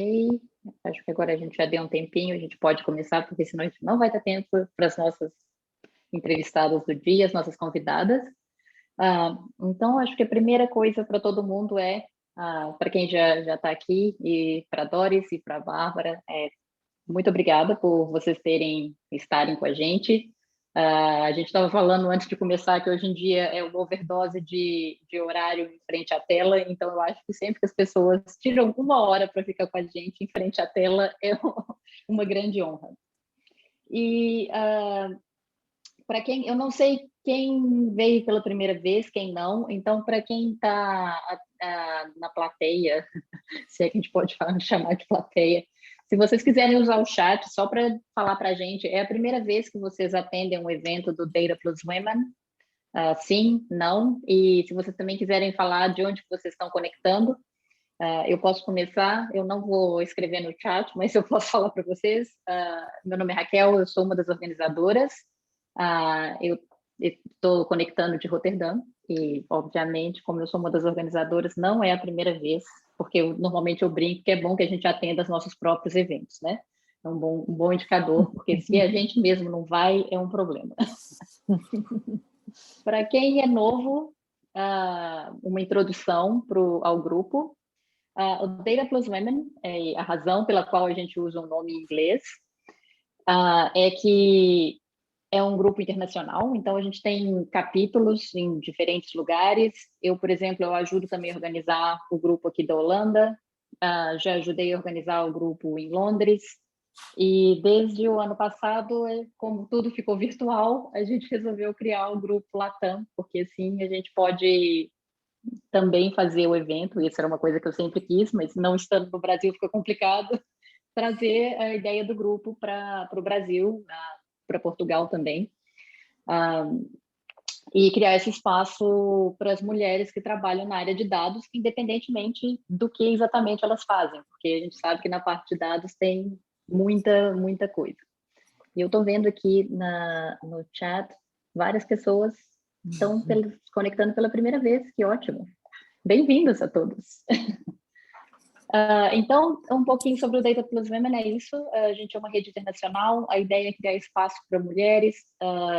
Ok, acho que agora a gente já deu um tempinho, a gente pode começar, porque senão a gente não vai ter tempo para as nossas entrevistadas do dia, as nossas convidadas. Então, acho que a primeira coisa para todo mundo é, para quem já está aqui, e para a Doris e para a Bárbara, muito obrigada por vocês estarem com a gente. A gente estava falando antes de começar que hoje em dia é uma overdose de horário em frente à tela, então eu acho que sempre que as pessoas tiram uma hora para ficar com a gente em frente à tela é uma grande honra. E para quem, eu não sei quem veio pela primeira vez, quem não, então para quem está na plateia, se é que a gente pode chamar de plateia, se vocês quiserem usar o chat só para falar para a gente, é a primeira vez que vocês atendem um evento do Data Plus Women? Sim, não? E se vocês também quiserem falar de onde vocês estão conectando, eu posso começar, eu não vou escrever no chat, mas eu posso falar para vocês. Meu nome é Raquel, eu sou uma das organizadoras. Eu estou conectando de Roterdã e, obviamente, como eu sou uma das organizadoras, não é a primeira vez, porque normalmente eu brinco que é bom que a gente atenda aos nossos próprios eventos, né? É um bom indicador, porque se a gente mesmo não vai, é um problema. Para quem é novo, uma introdução ao grupo. O Data Plus Women, a razão pela qual a gente usa o nome em inglês, é que é um grupo internacional, então a gente tem capítulos em diferentes lugares. Eu, por exemplo, eu ajudo também a organizar o grupo aqui da Holanda, já ajudei a organizar o grupo em Londres, e desde o ano passado, como tudo ficou virtual, a gente resolveu criar o grupo Latam, porque assim a gente pode também fazer o evento, isso era uma coisa que eu sempre quis, mas não estando no Brasil fica complicado, trazer a ideia do grupo para o Brasil, para Portugal também, e criar esse espaço para as mulheres que trabalham na área de dados, independentemente do que exatamente elas fazem, porque a gente sabe que na parte de dados tem muita coisa. E eu estou vendo aqui no chat, várias pessoas estão conectando pela primeira vez, que ótimo. Bem-vindos a todos. Então, um pouquinho sobre o Data Plus Women é isso. A gente é uma rede internacional, a ideia é criar espaço para mulheres,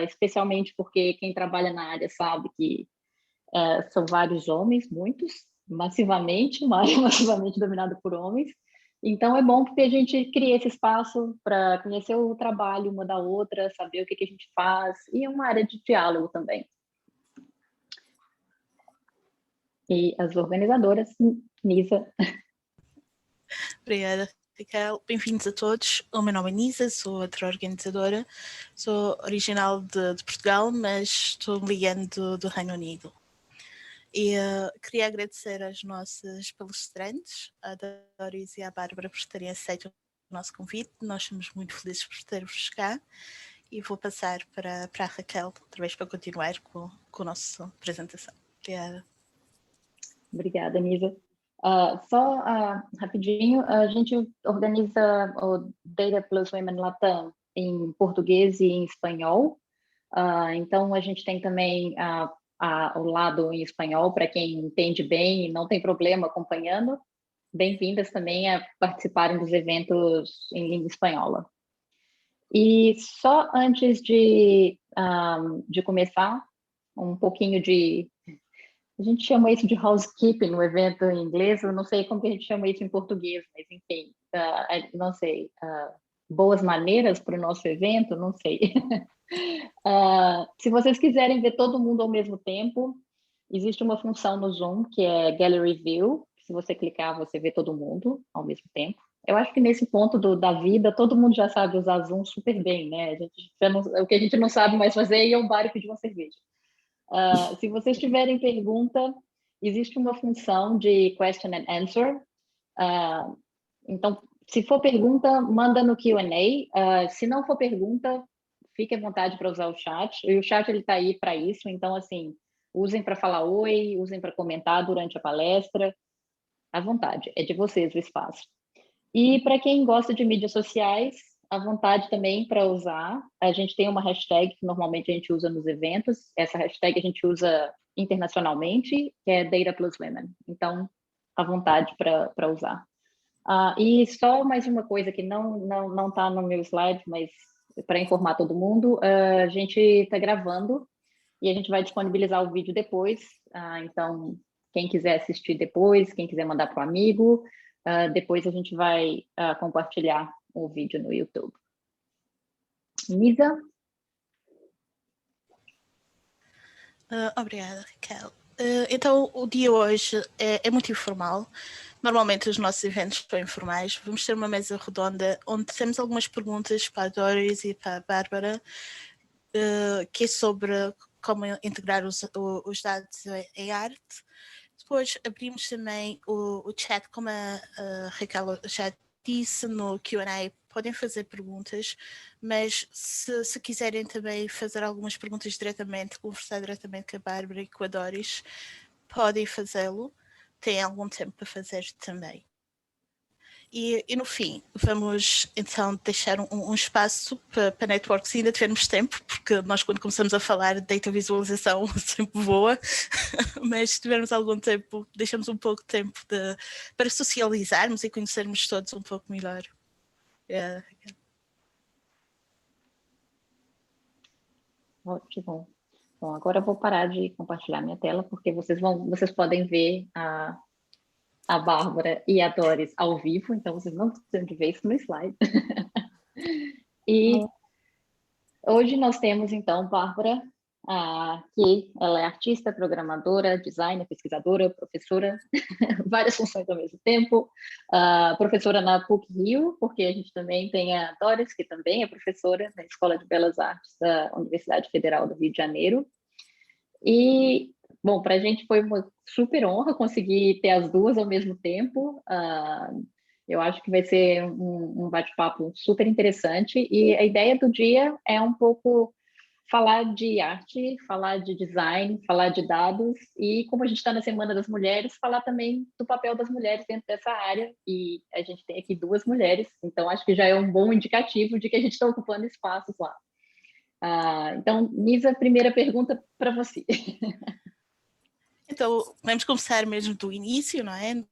especialmente porque quem trabalha na área sabe que são vários homens, muitos, massivamente, uma área massivamente dominada por homens. Então, é bom porque a gente cria esse espaço para conhecer o trabalho uma da outra, saber o que a gente faz, e é uma área de diálogo também. E as organizadoras, Nisa. Obrigada, Raquel. Bem-vindos a todos. O meu nome é Nisa, sou outra organizadora. Sou original de Portugal, mas estou ligando do Reino Unido. E queria agradecer às nossas palestrantes, a Doris e à Bárbara, por terem aceito o nosso convite. Nós somos muito felizes por ter-vos cá. E vou passar para a Raquel, outra vez, para continuar com a nossa apresentação. Obrigada. Obrigada, Nisa. Só rapidinho, a gente organiza o Data Plus Women Latam em português e em espanhol. Então, a gente tem também o lado em espanhol, para quem entende bem e não tem problema acompanhando. Bem-vindas também a participarem dos eventos em língua espanhola. E só antes de começar, um pouquinho de... A gente chama isso de housekeeping no evento em inglês, eu não sei como que a gente chama isso em português, mas enfim, não sei, boas maneiras para o nosso evento, não sei. Se vocês quiserem ver todo mundo ao mesmo tempo, existe uma função no Zoom que é Gallery View, que se você clicar você vê todo mundo ao mesmo tempo. Eu acho que nesse ponto da vida, todo mundo já sabe usar Zoom super bem, né? O que a gente não sabe mais fazer é ir ao bar e pedir uma cerveja. Se vocês tiverem pergunta, existe uma função de question and answer. Então, se for pergunta, manda no Q&A. Se não for pergunta, fique à vontade para usar o chat. E o chat está aí para isso. Então, assim, usem para falar oi, usem para comentar durante a palestra. À vontade, é de vocês o espaço. E para quem gosta de mídias sociais, à vontade também para usar. A gente tem uma hashtag que normalmente a gente usa nos eventos. Essa hashtag a gente usa internacionalmente, que é Data Plus Women. Então, à vontade para usar. E só mais uma coisa que não está no meu slide, mas para informar todo mundo, a gente está gravando e a gente vai disponibilizar o vídeo depois. Então, quem quiser assistir depois, quem quiser mandar para o amigo, depois a gente vai compartilhar o vídeo no YouTube. Nisa? Obrigada, Raquel. Então, o dia hoje é muito informal. Normalmente os nossos eventos são informais. Vamos ter uma mesa redonda onde temos algumas perguntas para a Doris e para a Bárbara, que é sobre como integrar os dados em arte. Depois abrimos também o chat, como a Raquel já disse no Q&A, podem fazer perguntas, mas se quiserem também fazer algumas perguntas diretamente, conversar diretamente com a Bárbara e com a Doris, podem fazê-lo. Têm algum tempo para fazer também. E no fim, vamos então deixar um espaço para networks, se ainda tivermos tempo, porque nós quando começamos a falar de data visualização sempre voa, mas se tivermos algum tempo, deixamos um pouco de tempo para socializarmos e conhecermos todos um pouco melhor. Ótimo. Bom, agora eu vou parar de compartilhar minha tela, porque vocês podem ver a Bárbara e a Doris ao vivo, então vocês não precisam de ver isso no slide. E hoje nós temos, então, Bárbara, que ela é artista, programadora, designer, pesquisadora, professora, várias funções ao mesmo tempo, professora na PUC-Rio, porque a gente também tem a Doris, que também é professora na Escola de Belas Artes da Universidade Federal do Rio de Janeiro. E, bom, para a gente foi uma super honra conseguir ter as duas ao mesmo tempo. Eu acho que vai ser um bate-papo super interessante. E a ideia do dia é um pouco falar de arte, falar de design, falar de dados. E como a gente está na Semana das Mulheres, falar também do papel das mulheres dentro dessa área. E a gente tem aqui duas mulheres, então acho que já é um bom indicativo de que a gente está ocupando espaços lá. Então, Nisa, primeira pergunta para você. Então, vamos começar mesmo do início, não é?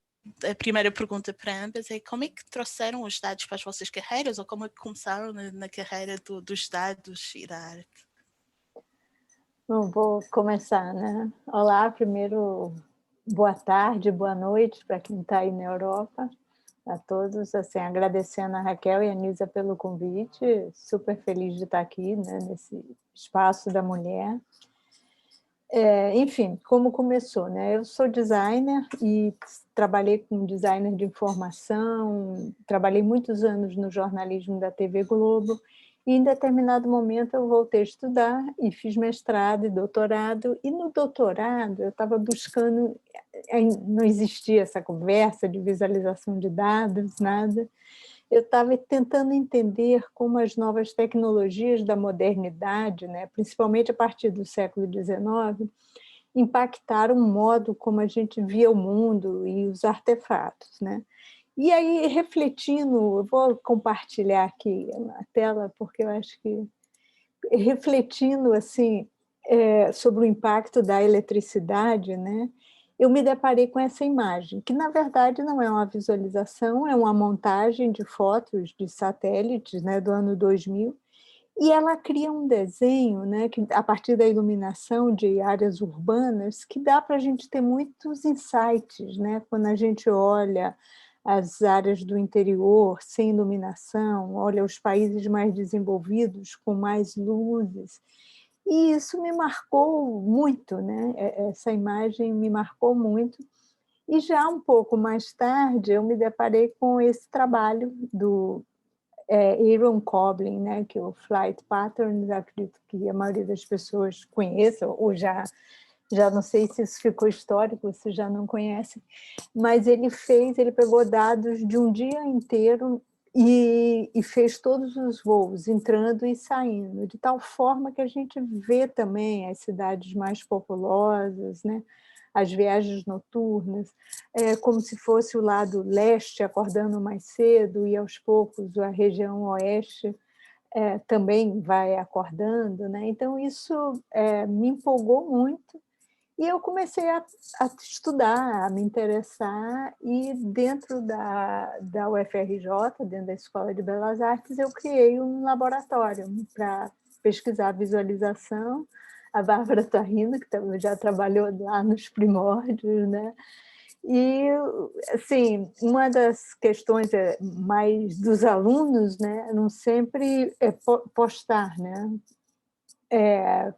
A primeira pergunta para ambas é como é que trouxeram os dados para as vossas carreiras ou como é que começaram na carreira dos dados e da arte? Bom, vou começar, né? Olá, primeiro, boa tarde, boa noite para quem está aí na Europa, a todos, assim, agradecendo a Raquel e a Nisa pelo convite, super feliz de estar aqui, né, nesse espaço da mulher. Enfim, como começou, né? Eu sou designer e trabalhei com designer de informação, trabalhei muitos anos no jornalismo da TV Globo, e em determinado momento eu voltei a estudar e fiz mestrado e doutorado, e no doutorado eu estava buscando, não existia essa conversa de visualização de dados, nada. Eu estava tentando entender como as novas tecnologias da modernidade, né, principalmente a partir do século XIX, impactaram o modo como a gente via o mundo e os artefatos, né? E aí, refletindo, eu vou compartilhar aqui a tela, porque eu acho que, refletindo assim, sobre o impacto da eletricidade, né, eu me deparei com essa imagem, que na verdade não é uma visualização, é uma montagem de fotos de satélites, né, do ano 2000, e ela cria um desenho, né, que, a partir da iluminação de áreas urbanas, que dá para a gente ter muitos insights, né, quando a gente olha as áreas do interior sem iluminação, olha os países mais desenvolvidos com mais luzes. E isso me marcou muito, né? Essa imagem me marcou muito. E já um pouco mais tarde, eu me deparei com esse trabalho do Aaron Koblin, né? Que é o Flight Patterns, acredito que a maioria das pessoas conheça, ou já não sei se isso ficou histórico, se já não conhece, mas ele pegou dados de um dia inteiro e fez todos os voos, entrando e saindo, de tal forma que a gente vê também as cidades mais populosas, né? As viagens noturnas, como se fosse o lado leste acordando mais cedo e aos poucos a região oeste também vai acordando, né? Então isso me empolgou muito. E eu comecei a estudar, a me interessar, e dentro da UFRJ, dentro da Escola de Belas Artes, eu criei um laboratório para pesquisar visualização. A Bárbara está rindo, que já trabalhou lá nos primórdios, né? E, assim, uma das questões mais dos alunos, né, não sempre é postar, né?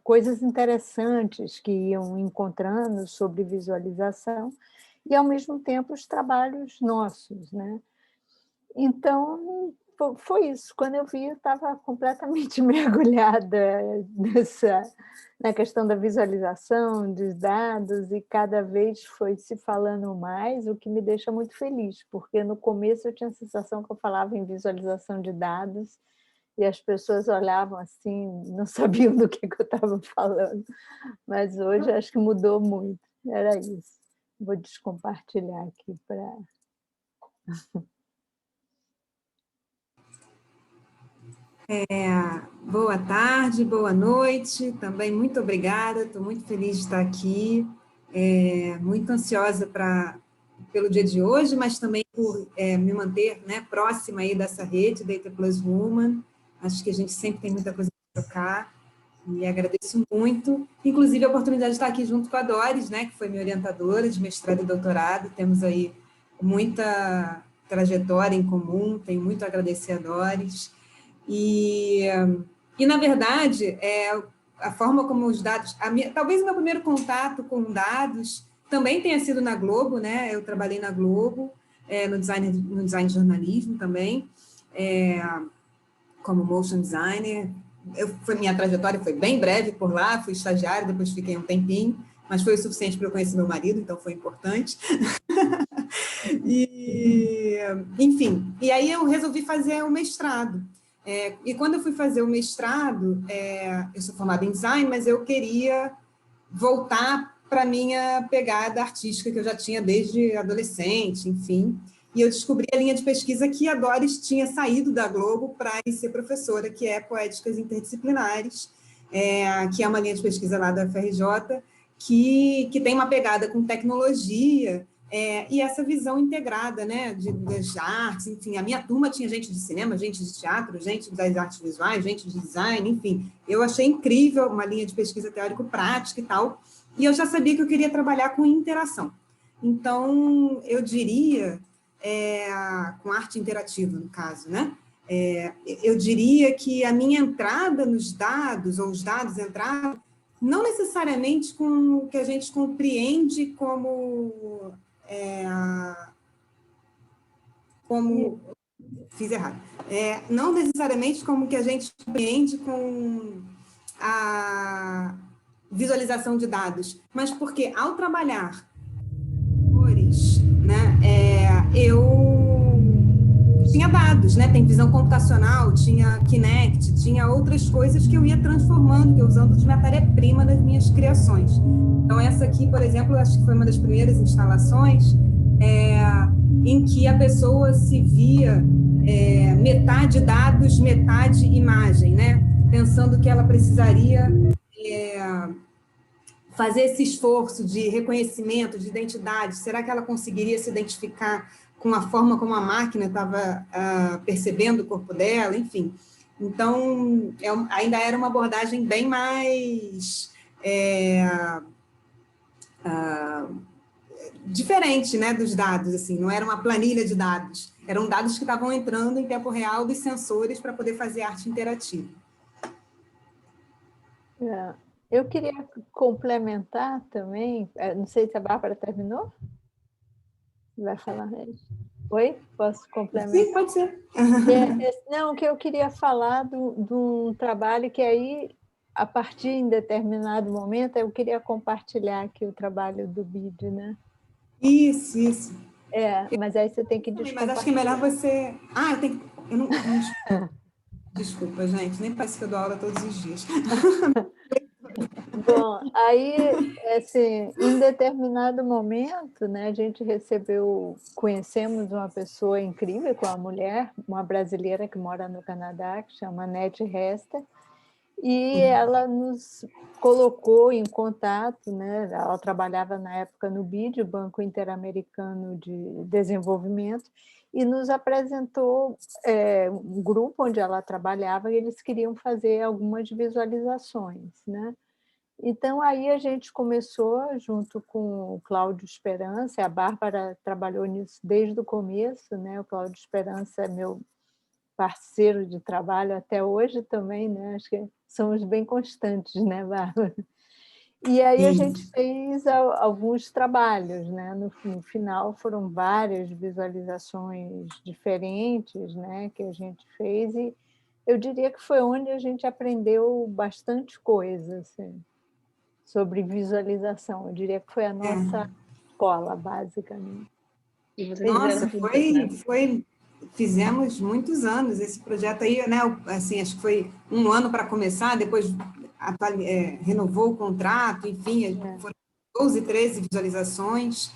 Coisas interessantes que iam encontrando sobre visualização e, ao mesmo tempo, os trabalhos nossos, né? Então, foi isso. Quando eu vi, eu estava completamente mergulhada na questão da visualização, dos dados, e cada vez foi se falando mais, o que me deixa muito feliz, porque no começo eu tinha a sensação que eu falava em visualização de dados e as pessoas olhavam assim, não sabiam do que eu estava falando. Mas hoje acho que mudou muito. Era isso. Vou descompartilhar aqui para... Boa tarde, boa noite, também muito obrigada, estou muito feliz de estar aqui, muito ansiosa pelo dia de hoje, mas também por me manter, né, próxima aí dessa rede, Data Plus Woman. Acho que a gente sempre tem muita coisa para trocar, e agradeço muito, inclusive a oportunidade de estar aqui junto com a Doris, né, que foi minha orientadora de mestrado e doutorado. Temos aí muita trajetória em comum, tenho muito a agradecer a Doris. E na verdade, a forma como os dados... talvez o meu primeiro contato com dados também tenha sido na Globo, né? Eu trabalhei na Globo, no design de jornalismo também, como motion designer. Minha trajetória foi bem breve por lá, fui estagiária, depois fiquei um tempinho, mas foi o suficiente para eu conhecer meu marido, então foi importante. Enfim, e aí eu resolvi fazer o mestrado. E quando eu fui fazer o mestrado, eu sou formada em design, mas eu queria voltar para a minha pegada artística, que eu já tinha desde adolescente, enfim. E eu descobri a linha de pesquisa que a Doris tinha saído da Globo para ir ser professora, que é Poéticas Interdisciplinares, que é uma linha de pesquisa lá da UFRJ, que tem uma pegada com tecnologia, e essa visão integrada, né, das artes. Enfim, a minha turma tinha gente de cinema, gente de teatro, gente das artes visuais, gente de design, enfim. Eu achei incrível uma linha de pesquisa teórico-prática e tal, e eu já sabia que eu queria trabalhar com interação. Então, eu diria, com arte interativa, no caso, né? Eu diria que a minha entrada nos dados, ou os dados entraram, não necessariamente com o que a gente compreende como fiz errado. Não necessariamente como que a gente compreende com a visualização de dados, mas porque, ao trabalhar cores, né, eu tinha dados, né, tem visão computacional, tinha Kinect, tinha outras coisas que eu ia transformando, que eu usando de matéria-prima das minhas criações. Então, essa aqui, por exemplo, acho que foi uma das primeiras instalações em que a pessoa se via metade dados, metade imagem, né? Pensando que ela precisaria fazer esse esforço de reconhecimento, de identidade. Será que ela conseguiria se identificar com a forma como a máquina estava percebendo o corpo dela? Enfim. Então, ainda era uma abordagem bem mais diferente, né, dos dados, assim, não era uma planilha de dados, eram dados que estavam entrando em tempo real dos sensores para poder fazer arte interativa. Eu queria complementar também, não sei se a Bárbara terminou? Vai falar, Oi? Posso complementar? Sim, pode ser. Não, que eu queria falar de um trabalho que aí, a partir de determinado momento, eu queria compartilhar aqui o trabalho do BID, né? Isso. Mas aí você tem que Mas acho que é melhor você... eu não... Desculpa, gente, nem parece que eu dou aula todos os dias. Bom, aí, assim, em determinado momento, né, a gente conhecemos uma pessoa incrível, com uma mulher, uma brasileira que mora no Canadá, que chama Nete Resta, e ela nos colocou em contato, né? Ela trabalhava na época no BID, o Banco Interamericano de Desenvolvimento, e nos apresentou um grupo onde ela trabalhava e eles queriam fazer algumas visualizações, né? Então, aí a gente começou, junto com o Cláudio Esperança, a Bárbara trabalhou nisso desde o começo, né? O Cláudio Esperança é meu parceiro de trabalho até hoje também, né? Acho que somos bem constantes, né, Bárbara? E aí a gente fez alguns trabalhos, né? No final foram várias visualizações diferentes, né, que a gente fez, e eu diria que foi onde a gente aprendeu bastante coisa, assim, sobre visualização. Eu diria que foi a nossa escola, basicamente. E vocês Nossa, fizeram juntas, né? fizemos muitos anos esse projeto aí, né? Assim, acho que foi 1 ano para começar, depois renovou o contrato, enfim, foram 12, 13 visualizações.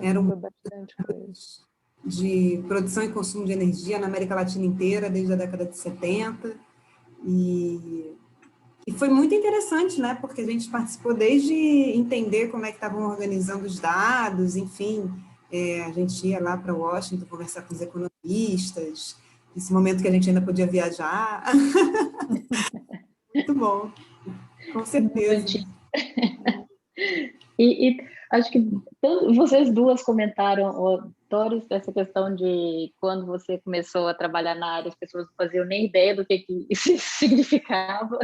Eram foi bastante coisa. De produção e consumo de energia na América Latina inteira, desde a década de 70. E foi muito interessante, né? Porque a gente participou desde entender como é que estavam organizando os dados, enfim, a gente ia lá para Washington conversar com os economistas, nesse momento que a gente ainda podia viajar. Muito bom, com certeza. E acho que vocês duas comentaram, Doris, essa questão de quando você começou a trabalhar na área, as pessoas não faziam nem ideia do que isso significava.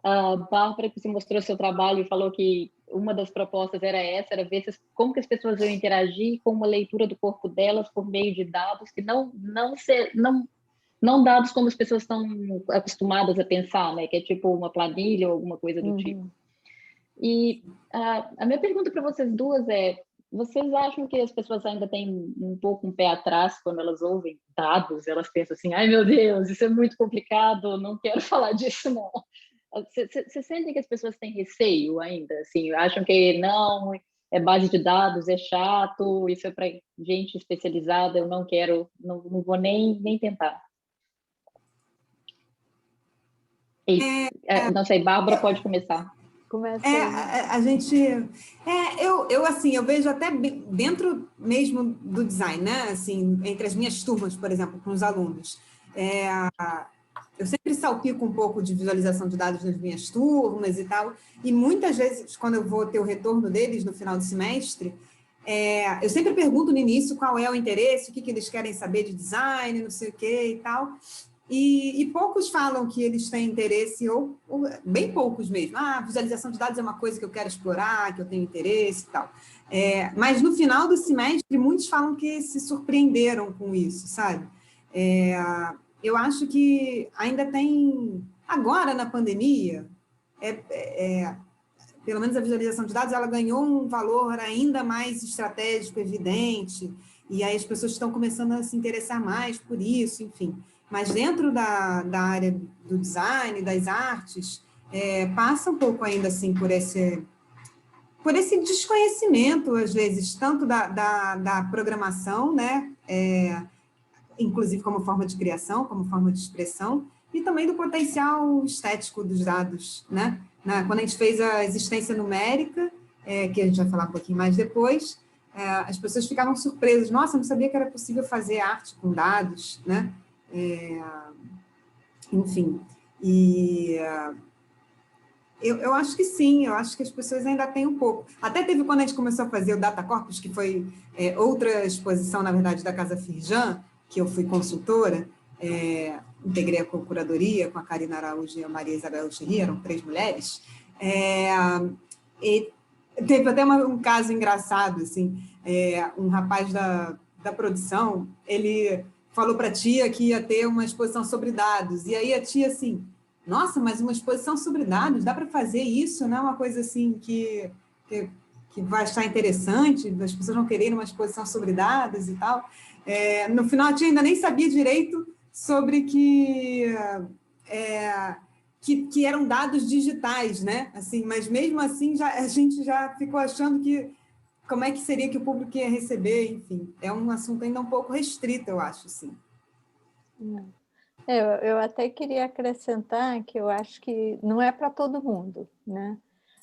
A Bárbara, que você mostrou seu trabalho e falou que uma das propostas era essa, era ver como que as pessoas iam interagir com uma leitura do corpo delas por meio de dados que não dados como as pessoas estão acostumadas a pensar, né? Que é tipo uma planilha ou alguma coisa do tipo. E a minha pergunta para vocês duas é: vocês acham que as pessoas ainda têm um pouco um pé atrás quando elas ouvem dados? Elas pensam assim, ai meu Deus, isso é muito complicado, não quero falar disso não. Você sente que as pessoas têm receio ainda? Assim, acham que não, é base de dados, é chato, isso é para gente especializada, eu não quero, não vou nem tentar. Não sei, Bárbara pode começar. A gente... eu vejo até dentro mesmo do design, né? Assim, entre as minhas turmas, por exemplo, com os alunos. Eu sempre salpico um pouco de visualização de dados nas minhas turmas e tal, e muitas vezes, quando eu vou ter o retorno deles no final do semestre, eu sempre pergunto no início qual é o interesse, o que eles querem saber de design, não sei o quê e tal, e poucos falam que eles têm interesse, ou bem poucos mesmo. Visualização de dados é uma coisa que eu quero explorar, que eu tenho interesse e tal. Mas no final do semestre, muitos falam que se surpreenderam com isso, sabe? Eu acho que ainda tem, agora na pandemia, pelo menos a visualização de dados, ela ganhou um valor ainda mais estratégico, evidente, e aí as pessoas estão começando a se interessar mais por isso, enfim. Mas dentro da área do design, das artes, passa um pouco ainda assim por esse desconhecimento, às vezes, tanto da programação, né? Inclusive como forma de criação, como forma de expressão, e também do potencial estético dos dados, né? Quando a gente fez a existência numérica, que a gente vai falar um pouquinho mais depois, as pessoas ficavam surpresas. Nossa, eu não sabia que era possível fazer arte com dados, né? Enfim, e eu acho que sim, eu acho que as pessoas ainda têm um pouco. Até teve quando a gente começou a fazer o Data Corpus, que foi outra exposição, na verdade, da Casa Firjan, que eu fui consultora, integrei a curadoria com a Karina Araújo e a Maria Isabel Xerri, eram 3 mulheres, e teve até um caso engraçado, assim, um rapaz da produção, ele falou para a tia que ia ter uma exposição sobre dados, e aí a tia assim, nossa, mas uma exposição sobre dados, dá para fazer isso, não é uma coisa assim que vai estar interessante, as pessoas vão querer uma exposição sobre dados e tal. No final, a tia ainda nem sabia direito sobre que eram dados digitais, né? Assim, mas mesmo assim, a gente já ficou achando que como é que seria que o público ia receber, enfim. É um assunto ainda um pouco restrito, eu acho, sim. Eu até queria acrescentar que eu acho que não é para todo mundo, né?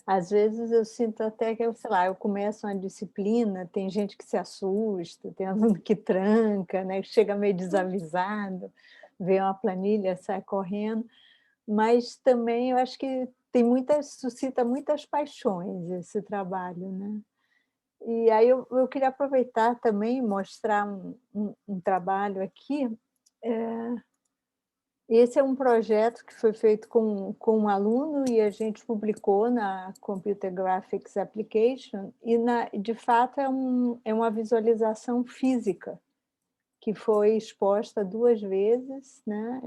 Às vezes eu sinto até que, sei lá, eu começo uma disciplina, tem gente que se assusta, tem aluno que tranca, né? Chega meio desavisado, vê uma planilha, sai correndo, mas também eu acho que suscita muitas paixões esse trabalho, né? E aí eu queria aproveitar também e mostrar um trabalho aqui. Esse é um projeto que foi feito com um aluno e a gente publicou na Computer Graphics Application, e de fato é uma visualização física que foi exposta 2 vezes, né,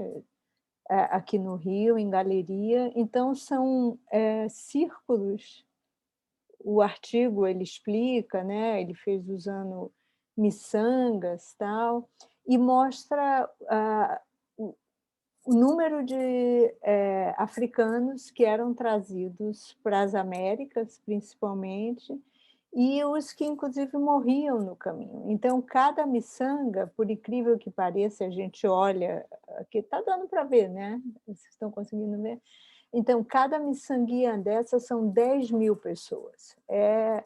aqui no Rio, em galeria. Então, são círculos. O artigo ele explica, né, ele fez usando miçangas, tal, e mostra o número de africanos que eram trazidos para as Américas, principalmente, e os que, inclusive, morriam no caminho. Então, cada miçanga, por incrível que pareça, a gente olha, aqui está dando para ver, né? Vocês estão conseguindo ver? Então, cada miçanguinha dessas são 10.000 pessoas. É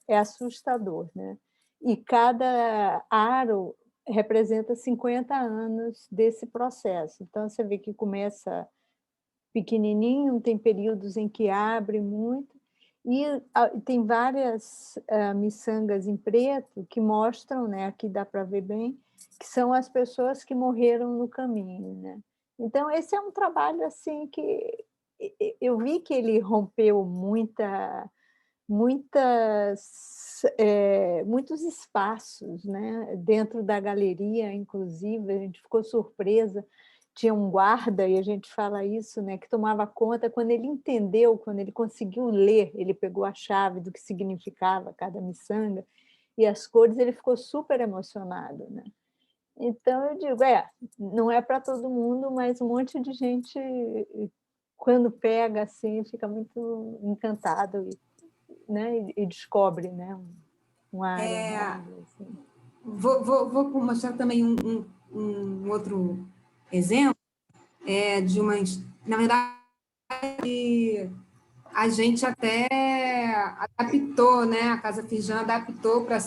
assustador, né? E cada aro representa 50 anos desse processo. Então, você vê que começa pequenininho, tem períodos em que abre muito, e tem várias miçangas em preto que mostram, né, aqui dá para ver bem, que são as pessoas que morreram no caminho, né? Então, esse é um trabalho assim que eu vi que ele rompeu muitos espaços, né? Dentro da galeria, inclusive, a gente ficou surpresa. Tinha um guarda, e a gente fala isso, né, que tomava conta. Quando ele entendeu, quando ele conseguiu ler, ele pegou a chave do que significava cada miçanga e as cores, ele ficou super emocionado, né? Então, eu digo, não é para todo mundo, mas um monte de gente, quando pega assim, fica muito encantado né, e descobre, né, uma área nova. Assim. Vou mostrar também um outro exemplo de uma... Na verdade, a gente até adaptou, né? A Casa Firjan adaptou para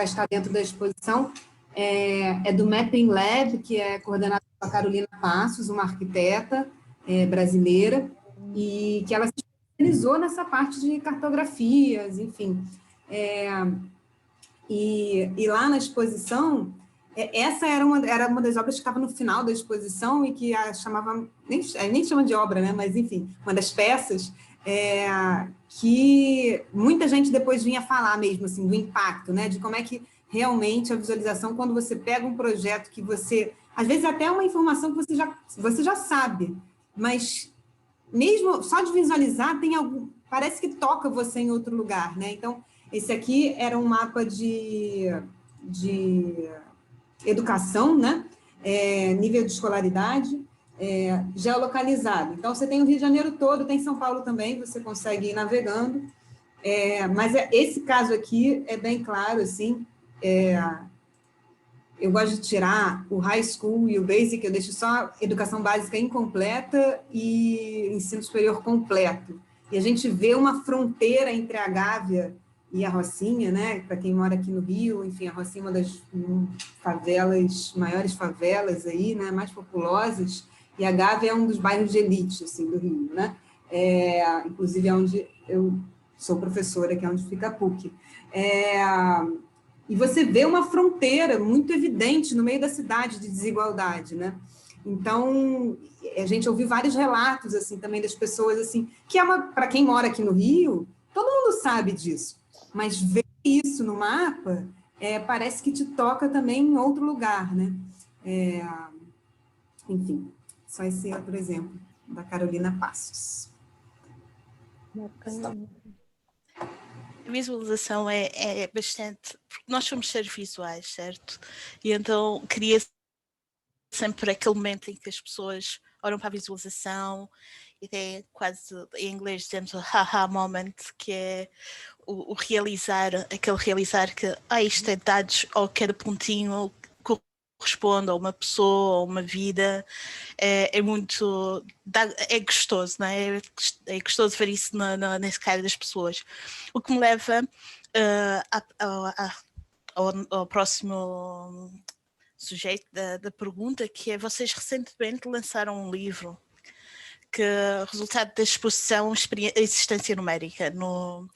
estar dentro da exposição. É do Mapping Lab, que é coordenado pela Carolina Passos, uma arquiteta brasileira, e que ela se especializou nessa parte de cartografias, enfim. E lá na exposição, essa era uma das obras que estava no final da exposição e que a chamava, nem chama de obra, né? Mas, enfim, uma das peças que muita gente depois vinha falar mesmo, assim, do impacto, né? De como é que realmente a visualização, quando você pega um projeto que você... Às vezes até é uma informação que você já sabe, mas mesmo só de visualizar, parece que toca você em outro lugar, né? Então, esse aqui era um mapa de educação, né? Nível de escolaridade, geolocalizado. Então, você tem o Rio de Janeiro todo, tem São Paulo também, você consegue ir navegando. Mas esse caso aqui é bem claro, assim, eu gosto de tirar o high school e o basic, eu deixo só educação básica incompleta e ensino superior completo. E a gente vê uma fronteira entre a Gávea e a Rocinha, né? Para quem mora aqui no Rio, enfim, a Rocinha é uma das maiores favelas aí, né? Mais populosas, e a Gávea é um dos bairros de elite, assim, do Rio, né? Inclusive é onde eu sou professora, que é onde fica a PUC. E você vê uma fronteira muito evidente no meio da cidade de desigualdade, né? Então, a gente ouviu vários relatos, assim, também das pessoas, assim, que para quem mora aqui no Rio, todo mundo sabe disso, mas ver isso no mapa parece que te toca também em outro lugar, né? Enfim, só esse outro exemplo, da Carolina Passos. Bacana. A visualização é bastante... Porque nós somos seres visuais, certo? E então cria sempre aquele momento em que as pessoas olham para a visualização e tem quase, em inglês dizemos o haha moment, que é o realizar, aquele realizar que isto é dados ao cada pontinho corresponde a uma pessoa, a uma vida, é gostoso, não é? É gostoso ver isso nesse cara das pessoas. O que me leva ao próximo sujeito da pergunta, que é: vocês recentemente lançaram um livro que resultado da exposição Existência Numérica no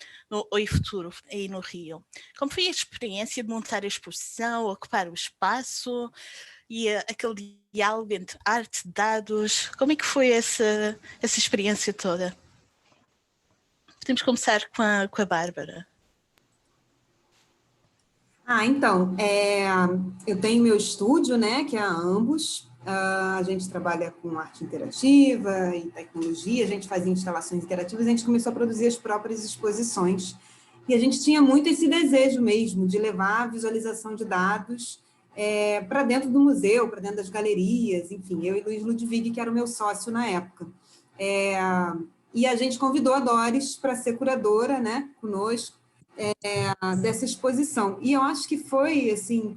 Oi Futuro, aí no Rio. Como foi a experiência de montar a exposição, ocupar o espaço e aquele diálogo entre arte, dados? Como é que foi essa experiência toda? Podemos começar com a Bárbara. Então, eu tenho meu estúdio, né, que é a Ambos. A gente trabalha com arte interativa e tecnologia, a gente fazia instalações interativas, a gente começou a produzir as próprias exposições. E a gente tinha muito esse desejo mesmo de levar a visualização de dados para dentro do museu, para dentro das galerias, enfim, eu e Luiz Ludwig, que era o meu sócio na época. E a gente convidou a Doris para ser curadora, né, conosco, dessa exposição. E eu acho que foi, assim,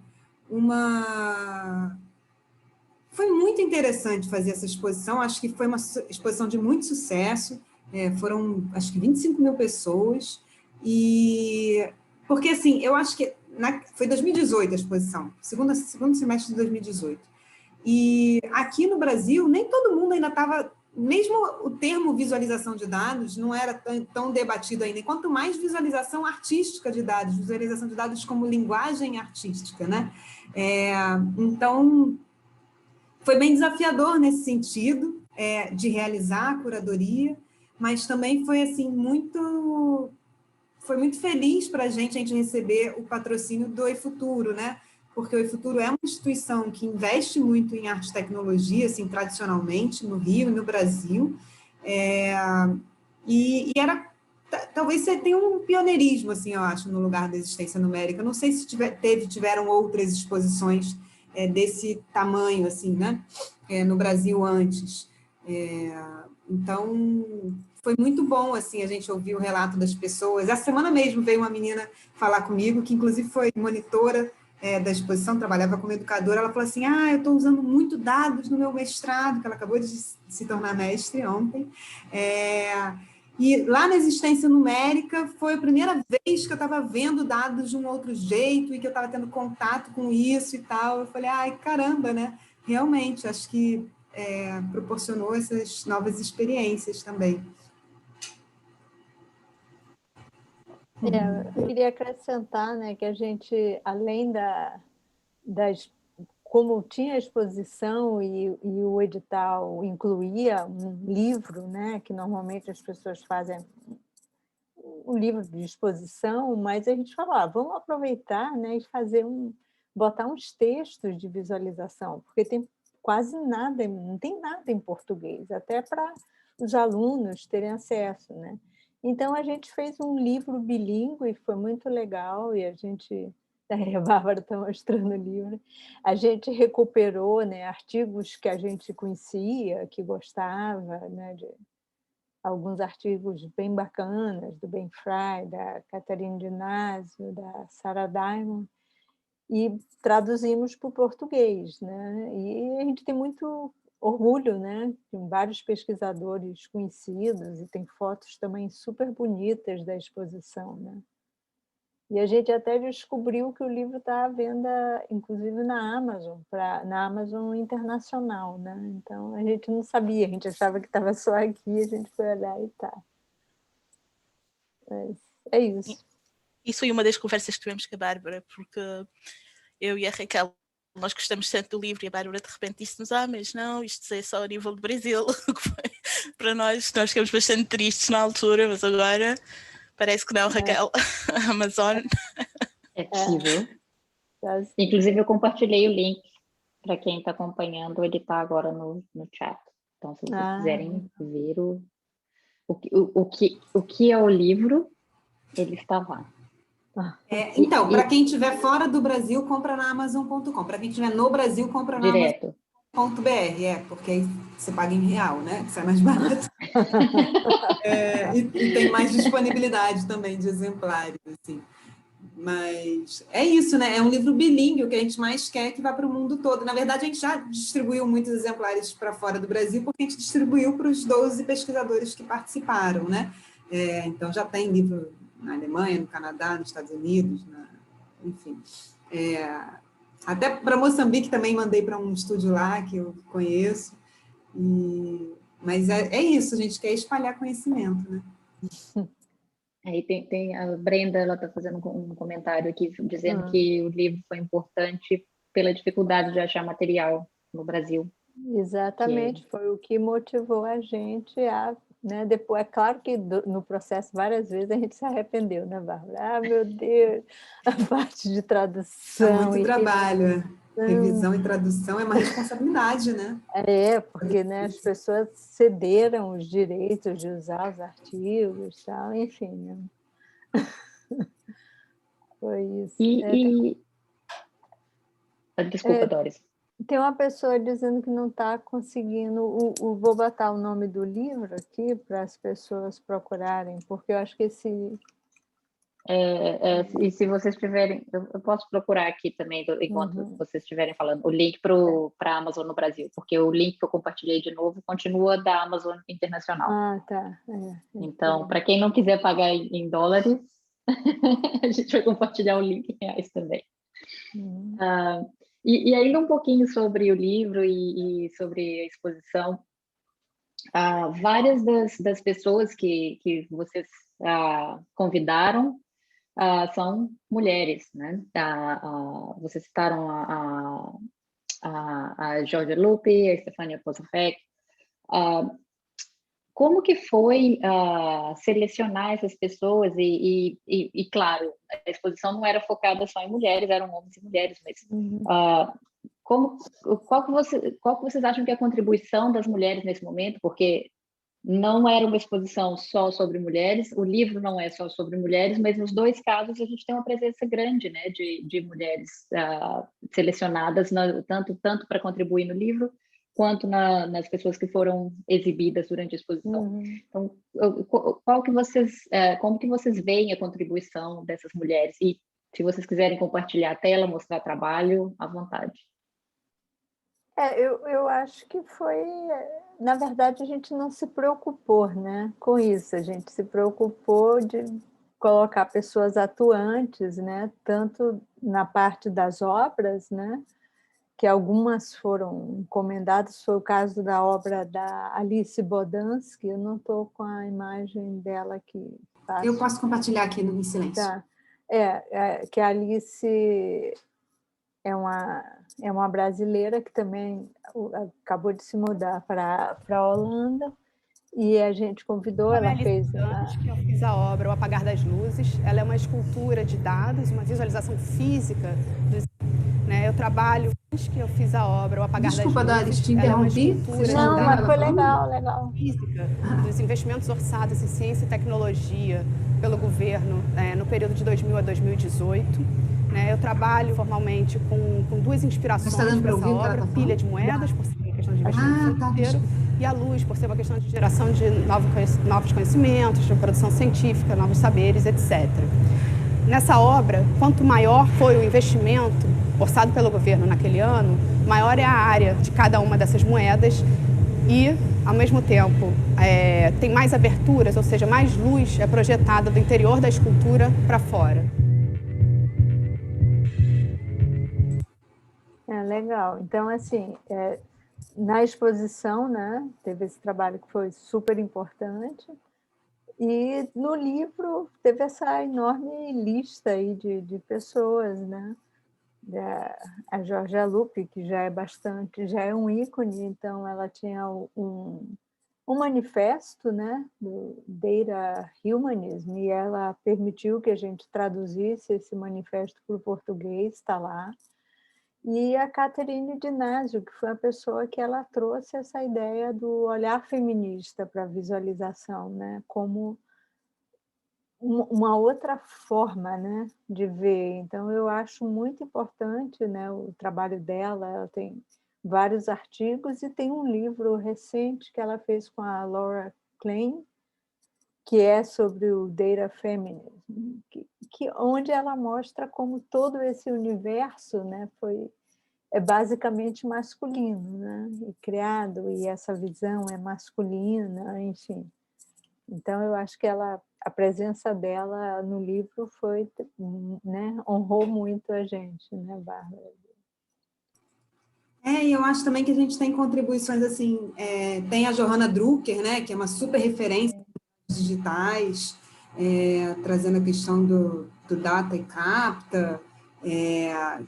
foi muito interessante fazer essa exposição, acho que foi uma exposição de muito sucesso, foram, acho que 25 mil pessoas, porque, assim, eu acho que foi 2018 a exposição, segundo semestre de 2018, e aqui no Brasil, nem todo mundo ainda estava, mesmo o termo visualização de dados não era tão debatido ainda, e quanto mais visualização artística de dados, visualização de dados como linguagem artística, né? Então, foi bem desafiador nesse sentido, de realizar a curadoria, mas também foi, assim, muito feliz para a gente receber o patrocínio do Oi Futuro, né? Porque o Oi Futuro é uma instituição que investe muito em arte e tecnologia, assim, tradicionalmente, no Rio e no Brasil, e talvez você tenha um pioneirismo, assim, eu acho, no lugar da existência numérica. Não sei se tiveram outras exposições desse tamanho, assim, né? No Brasil antes. Então, foi muito bom, assim, a gente ouvir o relato das pessoas. Essa semana mesmo veio uma menina falar comigo, que inclusive foi monitora da exposição, trabalhava como educadora. Ela falou assim: eu estou usando muito dados no meu mestrado, que ela acabou de se tornar mestre ontem. E lá na existência numérica foi a primeira vez que eu estava vendo dados de um outro jeito e que eu estava tendo contato com isso e tal. Eu falei, caramba, né? Realmente, acho que proporcionou essas novas experiências também. Eu queria acrescentar, né, que a gente, além como tinha a exposição e o edital incluía um livro, né, que normalmente as pessoas fazem um livro de exposição, mas a gente falou, vamos aproveitar, né, e botar uns textos de visualização, porque tem quase nada, não tem nada em português, até para os alunos terem acesso, né? Então, a gente fez um livro bilíngue, e foi muito legal, e a Bárbara está mostrando o livro, a gente recuperou, né, artigos que a gente conhecia, que gostava, né, de alguns artigos bem bacanas, do Ben Fry, da Catherine Dinásio, da Sarah Diamond, e traduzimos para o português, né? E a gente tem muito orgulho, né? Tem vários pesquisadores conhecidos e tem fotos também super bonitas da exposição, né? E a gente até descobriu que o livro está à venda, inclusive na Amazon internacional, né? Então a gente não sabia, a gente achava que estava só aqui, a gente foi olhar e tá. Mas é isso. Isso foi uma das conversas que tivemos com a Bárbara, porque eu e a Raquel, nós gostamos tanto do livro, e a Bárbara de repente disse-nos, mas não, isto é só a nível do Brasil. Para nós ficamos bastante tristes na altura, mas agora parece que não, Raquel. A Amazon. É possível. Inclusive, eu compartilhei o link para quem está acompanhando, ele está agora no chat. Então, se vocês quiserem ver o que é o livro, ele está lá. Então, para quem estiver fora do Brasil, compra na Amazon.com. Para quem estiver no Brasil, compra na Amazon.br, porque aí você paga em real, né? Que sai mais barato. E tem mais disponibilidade também de exemplares, assim. Mas é isso, né? É um livro bilíngue, o que a gente mais quer é que vá para o mundo todo. Na verdade, a gente já distribuiu muitos exemplares para fora do Brasil, porque a gente distribuiu para os 12 pesquisadores que participaram, né? Então, já tem livro na Alemanha, no Canadá, nos Estados Unidos, enfim. Até para Moçambique também mandei para um estúdio lá, que eu conheço. Mas é isso, a gente quer espalhar conhecimento, né? Aí tem a Brenda, ela está fazendo um comentário aqui dizendo que o livro foi importante pela dificuldade de achar material no Brasil. Exatamente, foi o que motivou a gente a... Né, depois, é claro que no processo várias vezes a gente se arrependeu, né, Bárbara? Meu Deus, a parte de tradução. É muito trabalho, revisão e tradução é uma responsabilidade, né? Porque né, as pessoas cederam os direitos de usar os artigos, tal, enfim. Né? Foi isso. Desculpa, Doris. Tem uma pessoa dizendo que não está conseguindo... Vou botar o nome do livro aqui para as pessoas procurarem, porque eu acho que esse... E se vocês tiverem... Eu posso procurar aqui também, enquanto vocês estiverem falando, o link para a Amazon no Brasil, porque o link que eu compartilhei de novo continua da Amazon Internacional. Ah, tá. Então, para quem não quiser pagar em dólares, a gente vai compartilhar o link em reais também. E ainda um pouquinho sobre o livro e sobre a exposição, várias das pessoas que vocês convidaram são mulheres, né? Vocês citaram a Georgia Lupe, a Stefania Posofek. Como que foi selecionar essas pessoas e, claro, a exposição não era focada só em mulheres, eram homens e mulheres, mas qual que vocês acham que é a contribuição das mulheres nesse momento? Porque não era uma exposição só sobre mulheres, o livro não é só sobre mulheres, mas nos dois casos a gente tem uma presença grande, né, de mulheres selecionadas, tanto para contribuir no livro, quanto nas pessoas que foram exibidas durante a exposição. Então, como que vocês veem a contribuição dessas mulheres? E se vocês quiserem compartilhar a tela, mostrar trabalho, à vontade. Eu acho que foi... Na verdade, a gente não se preocupou, né, com isso. A gente se preocupou de colocar pessoas atuantes, né, tanto na parte das obras, né, que algumas foram encomendadas. Foi o caso da obra da Alice Bodansky. Eu não estou com a imagem dela aqui. Eu posso compartilhar aqui no silêncio. Tá. Que a Alice é uma brasileira que também acabou de se mudar para a Holanda, e a gente convidou, ela fez... que eu fiz a obra O Apagar das Luzes. Ela é uma escultura de dados, uma visualização física né? Eu trabalho desde que eu fiz a obra O Apagar das Luzes. Desculpa, Doris, te interrompi. Não, mas foi legal. Física dos investimentos orçados em ciência e tecnologia pelo governo no período de 2000 a 2018. Eu trabalho formalmente com duas inspirações para essa obra: pilha de moedas, por ser uma questão de investimento financeiro, e a luz, por ser uma questão de geração de novos conhecimentos, de produção científica, novos saberes, etc. Nessa obra, quanto maior foi o investimento orçado pelo governo naquele ano, maior é a área de cada uma dessas moedas e, ao mesmo tempo, tem mais aberturas, ou seja, mais luz é projetada do interior da escultura para fora. Legal. Então, assim, na exposição, né, teve esse trabalho que foi super importante, e no livro teve essa enorme lista aí de pessoas, né? A Georgia Lupe, que já é um ícone, então ela tinha um manifesto, né, do Data Humanism, e ela permitiu que a gente traduzisse esse manifesto para o português, está lá. E a Catherine Dinásio, que foi a pessoa que ela trouxe essa ideia do olhar feminista para a visualização, né, como uma outra forma, né, de ver. Então, eu acho muito importante, né, o trabalho dela. Ela tem vários artigos e tem um livro recente que ela fez com a Laura Klein, que é sobre o Data Feminism, onde ela mostra como todo esse universo, né, é basicamente masculino, né, e criado, e essa visão é masculina, enfim. Então, eu acho que a presença dela no livro foi, né, honrou muito a gente, né, Bárbara? E eu acho também que a gente tem contribuições, assim, tem a Johanna Drucker, né, que é uma super referência digitais, trazendo a questão do data e capta,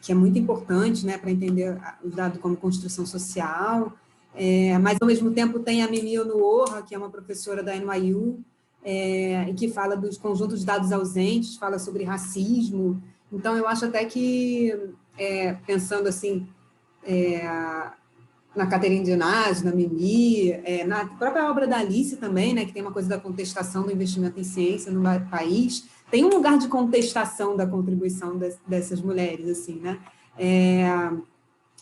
que é muito importante, né, para entender o dado como construção social, mas, ao mesmo tempo, tem a Mimi Onuoha, que é uma professora da NYU, e que fala dos conjuntos de dados ausentes, fala sobre racismo. Então, eu acho até que, pensando assim, na Catherine Deneuve, na Mimi, na própria obra da Alice também, né, que tem uma coisa da contestação do investimento em ciência no país, tem um lugar de contestação da contribuição dessas mulheres, assim, né,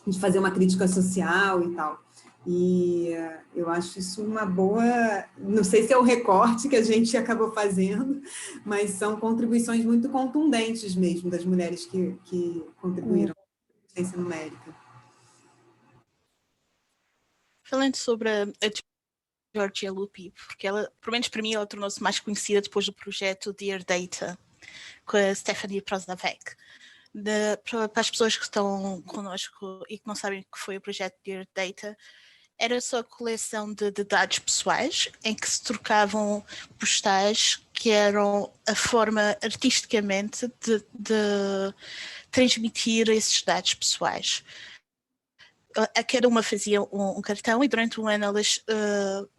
de fazer uma crítica social e tal. E eu acho isso uma boa... Não sei se é o recorte que a gente acabou fazendo, mas são contribuições muito contundentes mesmo das mulheres que contribuíram com a ciência numérica. Falando sobre a Georgia Lupi, porque ela, pelo menos para mim, ela tornou-se mais conhecida depois do projeto Dear Data, com a Stephanie Prosnavec. Para as pessoas que estão connosco e que não sabem o que foi o projeto Dear Data, era só a coleção de dados pessoais em que se trocavam postais que eram a forma artisticamente de transmitir esses dados pessoais. A cada uma fazia um cartão e durante um ano elas,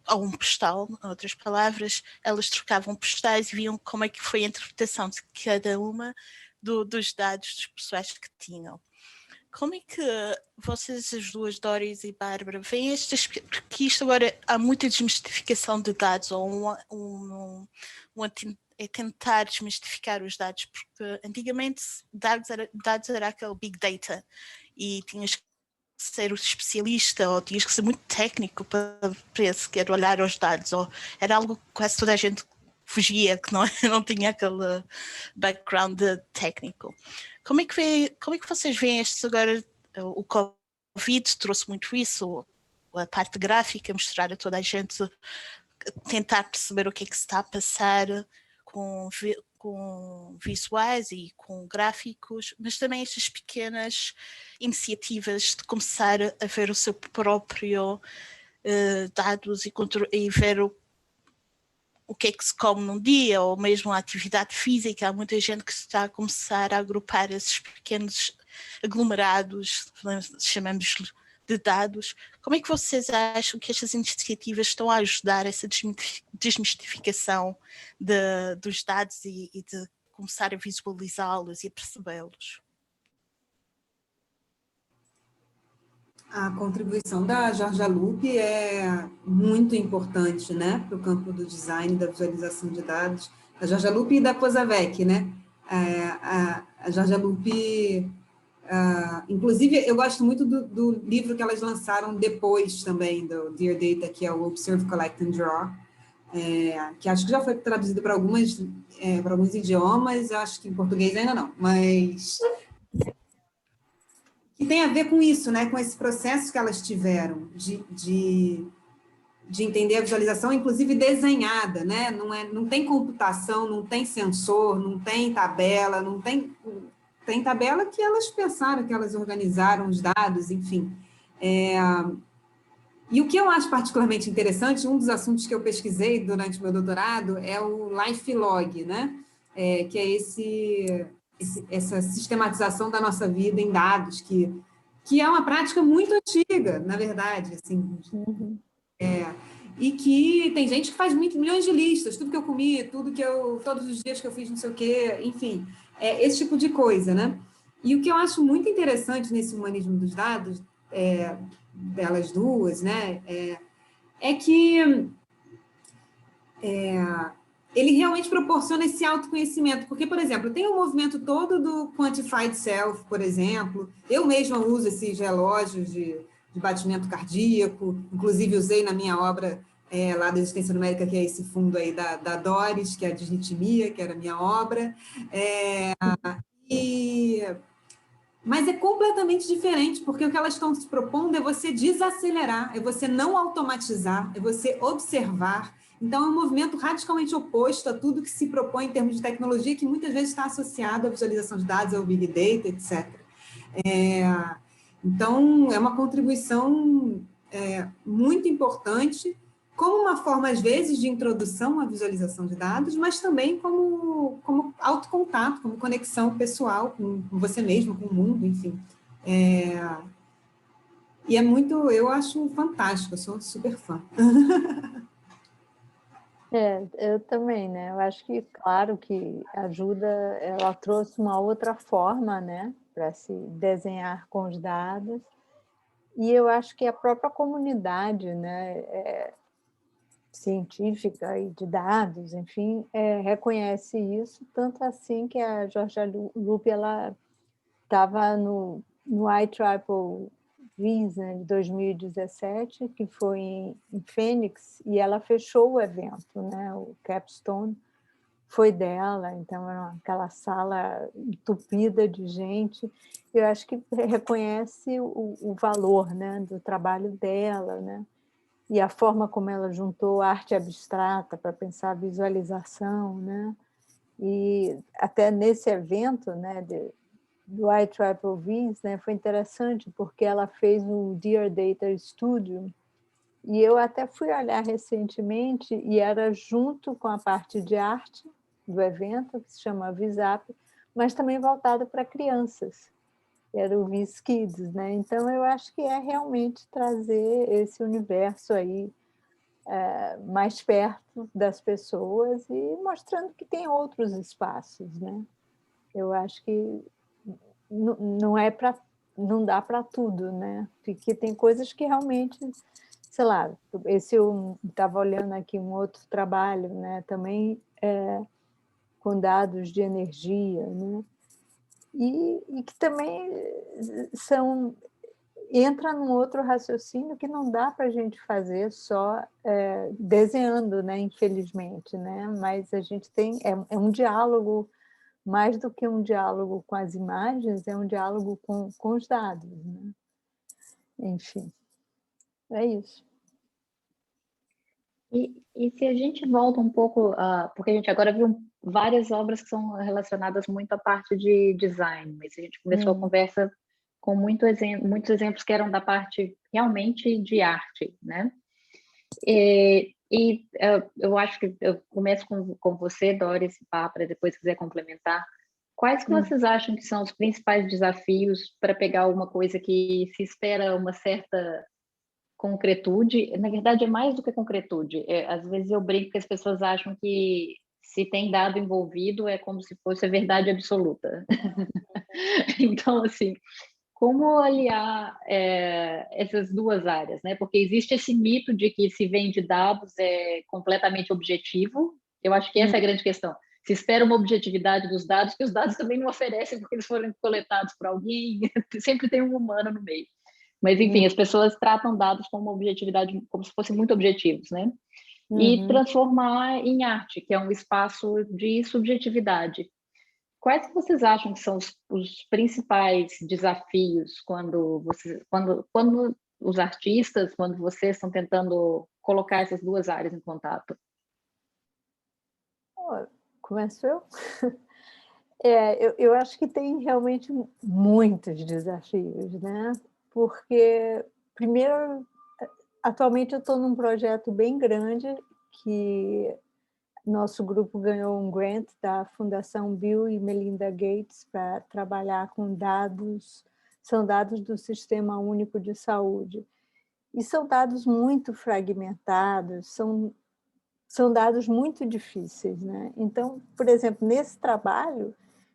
ou um postal, em outras palavras, elas trocavam postais e viam como é que foi a interpretação de cada uma dos dados pessoais que tinham. Como é que vocês, as duas, Doris e Bárbara, veem porque isto agora há muita desmistificação de dados, ou tentar desmistificar os dados, porque antigamente dados era aquele big data e tinhas que ser o especialista ou tinhas que ser muito técnico para sequer olhar aos dados, ou era algo que quase toda a gente fugia, que não tinha aquele background técnico. Como é que vocês veem isto agora? O Covid trouxe muito isso, a parte gráfica, mostrar a toda a gente, tentar perceber o que é que se está a passar com visuais e com gráficos, mas também estas pequenas iniciativas de começar a ver o seu próprio dados e ver o que é que se come num dia, ou mesmo a atividade física. Há muita gente que está a começar a agrupar esses pequenos aglomerados, chamamos de dados. Como é que vocês acham que estas iniciativas estão a ajudar essa desmistificação dos dados e de começar a visualizá-los e a percebê-los? A contribuição da Georgia Lupi é muito importante, né, para o campo do design, da visualização de dados. A Georgia Lupi e da Prosnavec, né? A Georgia Lupi, inclusive, eu gosto muito do livro que elas lançaram depois também, do Dear Data, que é o Observe, Collect and Draw, que acho que já foi traduzido para alguns idiomas, acho que em português ainda não, mas... que tem a ver com isso, né? Com esse processo que elas tiveram de entender a visualização, inclusive desenhada, né? Não tem computação, não tem sensor, não tem tabela, não tem tabela que elas pensaram, que elas organizaram os dados, enfim. E o que eu acho particularmente interessante, um dos assuntos que eu pesquisei durante o meu doutorado é o Life Log, né? Que é essa sistematização da nossa vida em dados, que é uma prática muito antiga, na verdade, assim, e que tem gente que faz milhões de listas, tudo que eu comi, todos os dias que eu fiz não sei o quê, enfim, esse tipo de coisa, né? E o que eu acho muito interessante nesse humanismo dos dados, delas duas, né, é que ele realmente proporciona esse autoconhecimento, porque, por exemplo, tem um movimento todo do Quantified Self, por exemplo, eu mesma uso esses relógios de batimento cardíaco, inclusive usei na minha obra lá da Existência Numérica, que é esse fundo aí da Doris, que é a Disritmia, que era a minha obra. Mas é completamente diferente, porque o que elas estão se propondo é você desacelerar, é você não automatizar, é você observar. Então, é um movimento radicalmente oposto a tudo que se propõe em termos de tecnologia, que muitas vezes está associado à visualização de dados, ao Big Data, etc. Então, é uma contribuição muito importante, como uma forma, às vezes, de introdução à visualização de dados, mas também como autocontato, como conexão pessoal com você mesmo, com o mundo, enfim. E é muito, eu acho fantástico, eu sou super fã. Eu também, né? Eu acho que, claro, que ajuda, ela trouxe uma outra forma, né, para se desenhar com os dados, e eu acho que a própria comunidade, né, científica e de dados, enfim, reconhece isso, tanto assim que a Georgia Lupe, ela estava no IEEE Viz, né, de 2017, que foi em Fênix, e ela fechou o evento, né, o capstone foi dela, então era aquela sala entupida de gente. Eu acho que reconhece o valor, né, do trabalho dela, né, e a forma como ela juntou arte abstrata para pensar a visualização, né, e até nesse evento, né, do IEEE, né, foi interessante, porque ela fez o Dear Data Studio, e eu até fui olhar recentemente, e era junto com a parte de arte do evento, que se chama VisUp, mas também voltada para crianças, era o Vis Kids, né? Então, eu acho que é realmente trazer esse universo aí mais perto das pessoas e mostrando que tem outros espaços, né? Eu acho que não é para, não dá para tudo, né? Porque tem coisas que realmente, sei lá, esse eu estava olhando aqui um outro trabalho, né? Também com dados de energia, né? E que também entra num outro raciocínio que não dá para a gente fazer só desenhando, né? Infelizmente, né? Mas a gente tem um diálogo, mais do que um diálogo com as imagens, é um diálogo com os dados, né? Enfim, é isso. E se a gente volta um pouco, porque a gente agora viu várias obras que são relacionadas muito à parte de design, mas a gente começou a conversa com muitos exemplos que eram da parte realmente de arte, né? Eu acho que eu começo com você, Doris, para depois quiser complementar. Quais que vocês acham que são os principais desafios para pegar uma coisa que se espera uma certa concretude? Na verdade, é mais do que concretude. Às vezes eu brinco que as pessoas acham que se tem dado envolvido é como se fosse a verdade absoluta. Então, assim, como aliar essas duas áreas, né? Porque existe esse mito de que se vende dados é completamente objetivo. Eu acho que essa é a grande questão. Se espera uma objetividade dos dados, que os dados também não oferecem porque eles foram coletados por alguém, sempre tem um humano no meio. Mas, enfim, as pessoas tratam dados como objetividade, como se fossem muito objetivos, né? E transformar em arte, que é um espaço de subjetividade. Quais que vocês acham que são os principais desafios quando os artistas, quando vocês estão tentando colocar essas duas áreas em contato? Começo eu? Eu acho que tem realmente muitos desafios, né? Porque, primeiro, atualmente eu estou num projeto bem grande que nosso grupo ganhou um grant da Fundação Bill e Melinda Gates para trabalhar com dados, são dados do Sistema Único de Saúde. E são dados muito fragmentados, são dados muito difíceis, né? Então, por exemplo, nesse trabalho,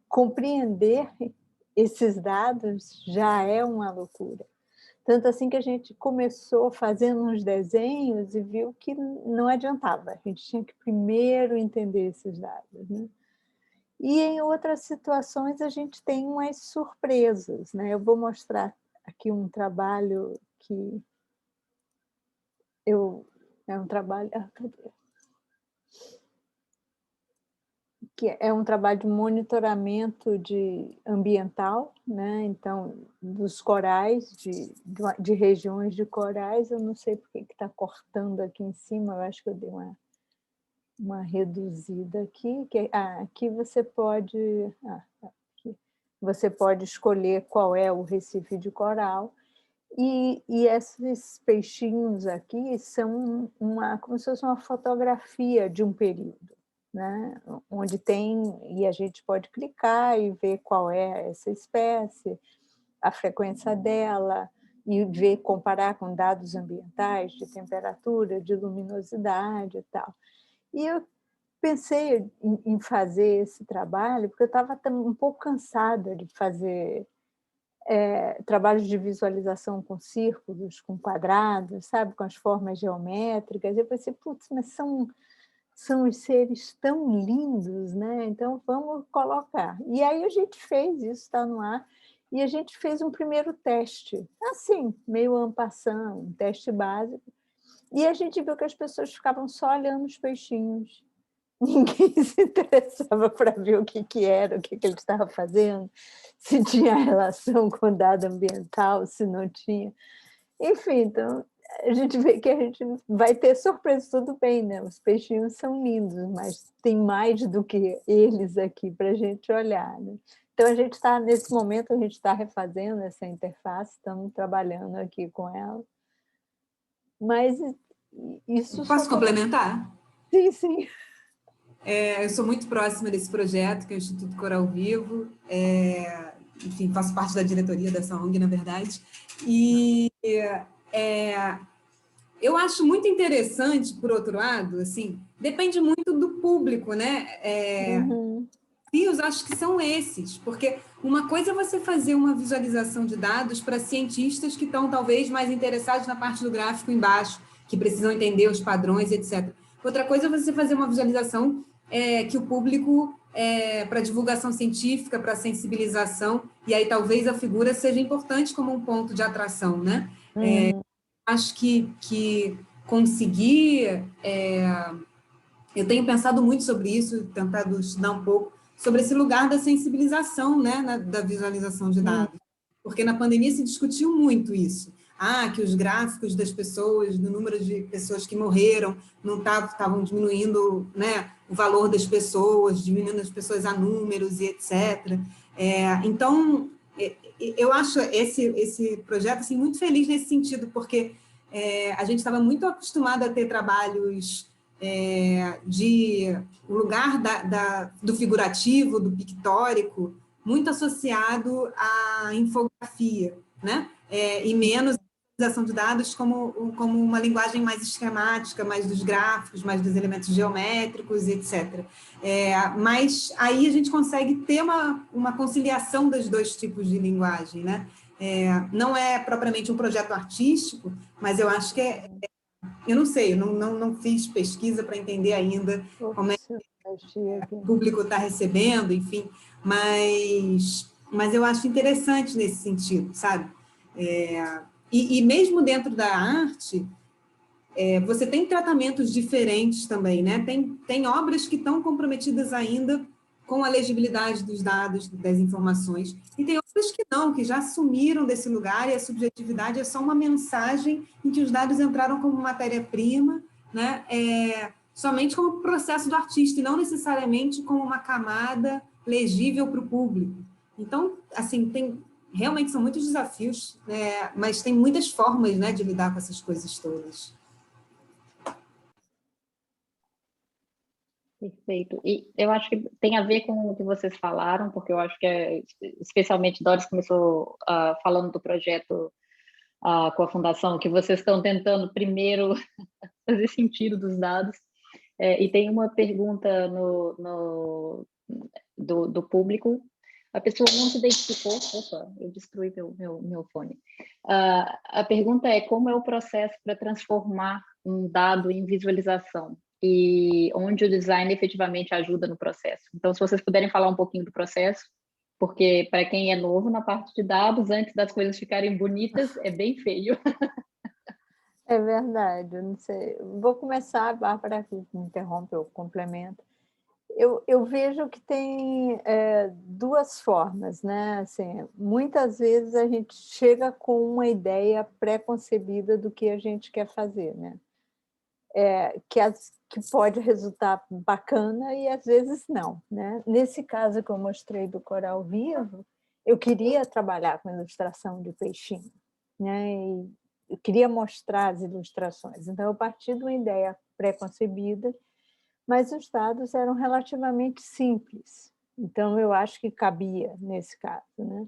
compreender esses dados já é uma loucura. Tanto assim que a gente começou fazendo uns desenhos e viu que não adiantava. A gente tinha que primeiro entender esses dados, né? E em outras situações a gente tem umas surpresas, né? Eu vou mostrar aqui um trabalho que eu É um trabalho... que é um trabalho de monitoramento ambiental, né? Então, dos corais, de regiões de corais. Eu não sei porque que está cortando aqui em cima, eu acho que eu dei uma reduzida aqui. Aqui você pode... aqui. Você pode escolher qual é o recife de coral, e esses peixinhos aqui são como se fosse uma fotografia de um período, né? Onde e a gente pode clicar e ver qual é essa espécie, a frequência dela, e comparar com dados ambientais de temperatura, de luminosidade e tal. E eu pensei em fazer esse trabalho porque eu estava um pouco cansada de fazer trabalhos de visualização com círculos, com quadrados, sabe, com as formas geométricas. Eu pensei, putz, mas são os seres tão lindos, né? Então vamos colocar. E aí a gente fez isso, está no ar, e a gente fez um primeiro teste, assim, meio en passant, um teste básico, e a gente viu que as pessoas ficavam só olhando os peixinhos. Ninguém se interessava para ver o que era, o que ele estava fazendo, se tinha relação com o dado ambiental, se não tinha. Enfim, então, a gente vê que a gente vai ter surpresa, tudo bem, né? Os peixinhos são lindos, mas tem mais do que eles aqui para a gente olhar, né? Então, a gente está, nesse momento, a gente está refazendo essa interface, estamos trabalhando aqui com ela. Mas isso... Posso complementar? Sim, sim. Eu sou muito próxima desse projeto, que é o Instituto Coral Vivo. Enfim, faço parte da diretoria dessa ONG, na verdade. E eu acho muito interessante, por outro lado, assim, depende muito do público, né? Desafios, acho que são esses, porque uma coisa é você fazer uma visualização de dados para cientistas que estão talvez mais interessados na parte do gráfico embaixo, que precisam entender os padrões, etc. Outra coisa é você fazer uma visualização que o público, para divulgação científica, para sensibilização, e aí talvez a figura seja importante como um ponto de atração, né? Acho que conseguir... eu tenho pensado muito sobre isso, tentado estudar um pouco, sobre esse lugar da sensibilização, né, da visualização de dados. Porque na pandemia se discutiu muito isso. Que os gráficos das pessoas, do número de pessoas que morreram, não estavam diminuindo, né, o valor das pessoas, diminuindo as pessoas a números e etc. Então, eu acho esse projeto assim, muito feliz nesse sentido, porque a gente estava muito acostumado a ter trabalhos de lugar do figurativo, do pictórico, muito associado à infografia, né? E menos a utilização de dados como uma linguagem mais esquemática, mais dos gráficos, mais dos elementos geométricos, etc. Mas aí a gente consegue ter uma conciliação dos dois tipos de linguagem, né? Não é propriamente um projeto artístico, mas eu acho que eu não sei, eu não fiz pesquisa para entender ainda como é que o público está recebendo, enfim, mas eu acho interessante nesse sentido, sabe? E mesmo dentro da arte, você tem tratamentos diferentes também, né? Tem obras que estão comprometidas ainda com a legibilidade dos dados, das informações, e tem outras que não, que já sumiram desse lugar, e a subjetividade é só uma mensagem em que os dados entraram como matéria-prima, né? Somente como processo do artista, e não necessariamente como uma camada legível para o público. Então, assim, realmente são muitos desafios, né? Mas tem muitas formas, né, de lidar com essas coisas todas. Perfeito. E eu acho que tem a ver com o que vocês falaram, porque eu acho que, especialmente, Doris começou falando do projeto com a Fundação, que vocês estão tentando primeiro fazer sentido dos dados. E tem uma pergunta do público. A pessoa não se identificou. Opa, eu destruí meu fone. A pergunta é: como é o processo para transformar um dado em visualização? E onde o design efetivamente ajuda no processo. Então, se vocês puderem falar um pouquinho do processo, porque para quem é novo na parte de dados, antes das coisas ficarem bonitas, é bem feio. É verdade, eu não sei. Vou começar, a Bárbara me interrompe, eu complemento. Eu vejo que tem duas formas, né? Assim, muitas vezes a gente chega com uma ideia pré-concebida do que a gente quer fazer, né? Que pode resultar bacana e às vezes não, né? Nesse caso que eu mostrei do coral vivo, eu queria trabalhar com ilustração de peixinho, né? E eu queria mostrar as ilustrações. Então, eu parti de uma ideia pré-concebida, mas os dados eram relativamente simples. Então, eu acho que cabia nesse caso, né?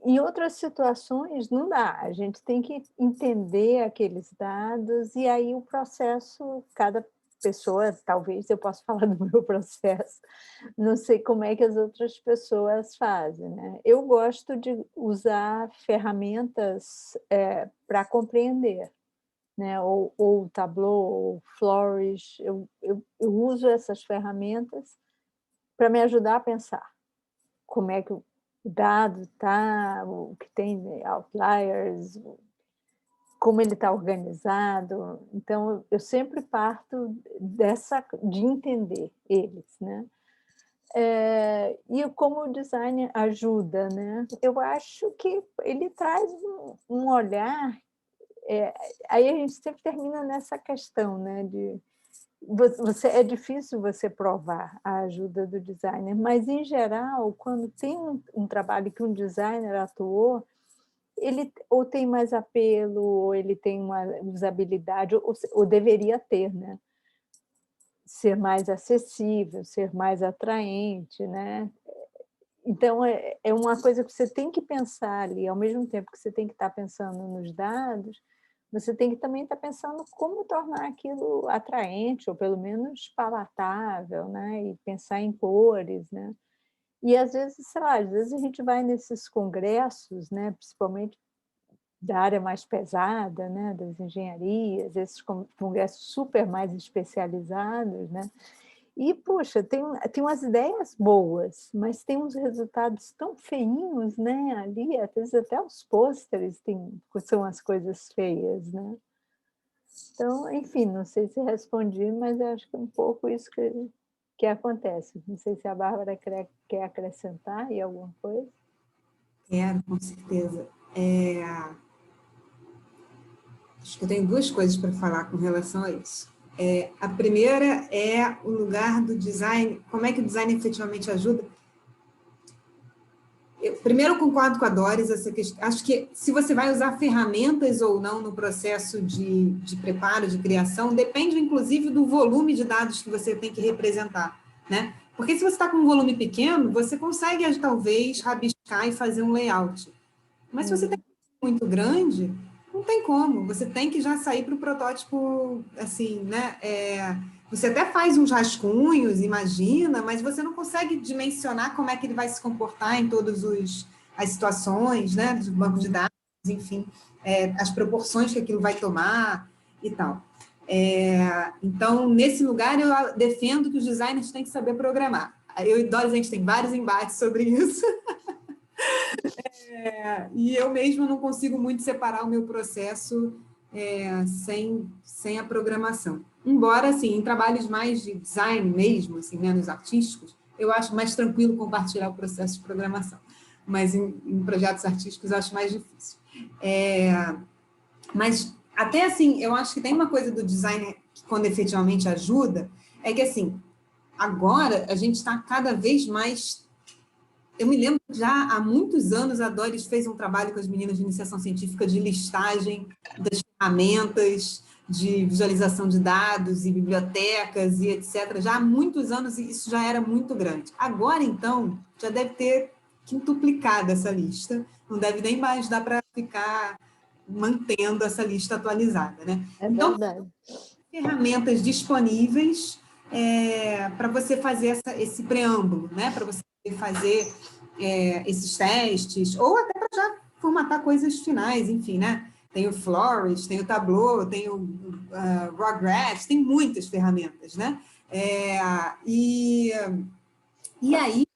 Em outras situações, não dá. A gente tem que entender aqueles dados e aí o processo, cada pessoa, talvez eu possa falar do meu processo, não sei como é que as outras pessoas fazem, né? Eu gosto de usar ferramentas para compreender, né? Ou Tableau, ou Flourish, eu uso essas ferramentas para me ajudar a pensar como é que o dado está, o que tem de outliers, como ele está organizado. Então, eu sempre parto de entender eles, né? E como o design ajuda, né? Eu acho que ele traz um olhar. Aí a gente sempre termina nessa questão, né? É difícil você provar a ajuda do designer, mas, em geral, quando tem um trabalho que um designer atuou, ele ou tem mais apelo, ou ele tem uma usabilidade, ou deveria ter, né? Ser mais acessível, ser mais atraente, né? Então, é uma coisa que você tem que pensar ali, ao mesmo tempo que você tem que estar pensando nos dados, você tem que também estar pensando como tornar aquilo atraente, ou pelo menos palatável, né? E pensar em cores, né? E, às vezes, sei lá, às vezes a gente vai nesses congressos, né? Principalmente da área mais pesada, né? Das engenharias, esses congressos super mais especializados, né? E, puxa, tem umas ideias boas, mas tem uns resultados tão feinhos, né? Ali, às vezes até os pôsteres são as coisas feias, né? Então, enfim, não sei se respondi, mas eu acho que é um pouco isso que acontece. Não sei se a Bárbara quer acrescentar aí alguma coisa. Quero, com certeza. Acho que eu tenho duas coisas para falar com relação a isso. A primeira é o lugar do design, como é que o design efetivamente ajuda. Primeiro, eu concordo com a Doris, essa questão. Acho que se você vai usar ferramentas ou não no processo de preparo, de criação, depende, inclusive, do volume de dados que você tem que representar, né? Porque se você está com um volume pequeno, você consegue, talvez, rabiscar e fazer um layout. Mas se você tem um muito grande, não tem como. Você tem que já sair para o protótipo, assim, né? Você até faz uns rascunhos, imagina, mas você não consegue dimensionar como é que ele vai se comportar em todas as situações, né? Do banco de dados, enfim, as proporções que aquilo vai tomar e tal. Então, nesse lugar, eu defendo que os designers têm que saber programar. Eu e Doris, a gente tem vários embates sobre isso. E eu mesma não consigo muito separar o meu processo sem a programação. Embora, assim, em trabalhos mais de design mesmo, assim, né, nos artísticos, eu acho mais tranquilo compartilhar o processo de programação. Mas em projetos artísticos eu acho mais difícil. Mas, até assim, eu acho que tem uma coisa do design que, quando efetivamente ajuda, é que, assim, agora a gente está cada vez mais... Eu me lembro que já há muitos anos a Doris fez um trabalho com as meninas de iniciação científica de listagem das ferramentas de visualização de dados e bibliotecas e etc. Já há muitos anos isso já era muito grande. Agora, então, já deve ter quintuplicado essa lista. Não deve nem mais dar para ficar mantendo essa lista atualizada, né? Então, verdade. Ferramentas disponíveis para você fazer esse preâmbulo, né? Para você fazer esses testes, ou até para já formatar coisas finais, enfim, né? Tem o Flourish, tem o Tableau, tem o Rograph, tem muitas ferramentas, né? E aí,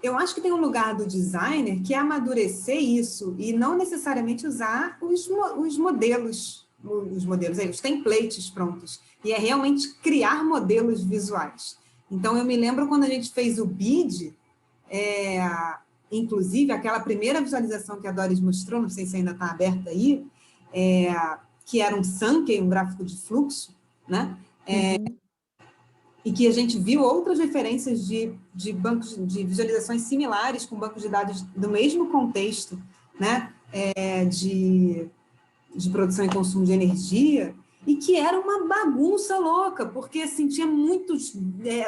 eu acho que tem um lugar do designer que é amadurecer isso e não necessariamente usar os modelos, os templates prontos, e é realmente criar modelos visuais. Então, eu me lembro quando a gente fez o BID, inclusive aquela primeira visualização que a Doris mostrou, não sei se ainda está aberta aí, que era um Sankey, um gráfico de fluxo, né? E que a gente viu outras referências de bancos de visualizações similares com bancos de dados do mesmo contexto, né? De produção e consumo de energia, e que era uma bagunça louca, porque assim, tinha muitos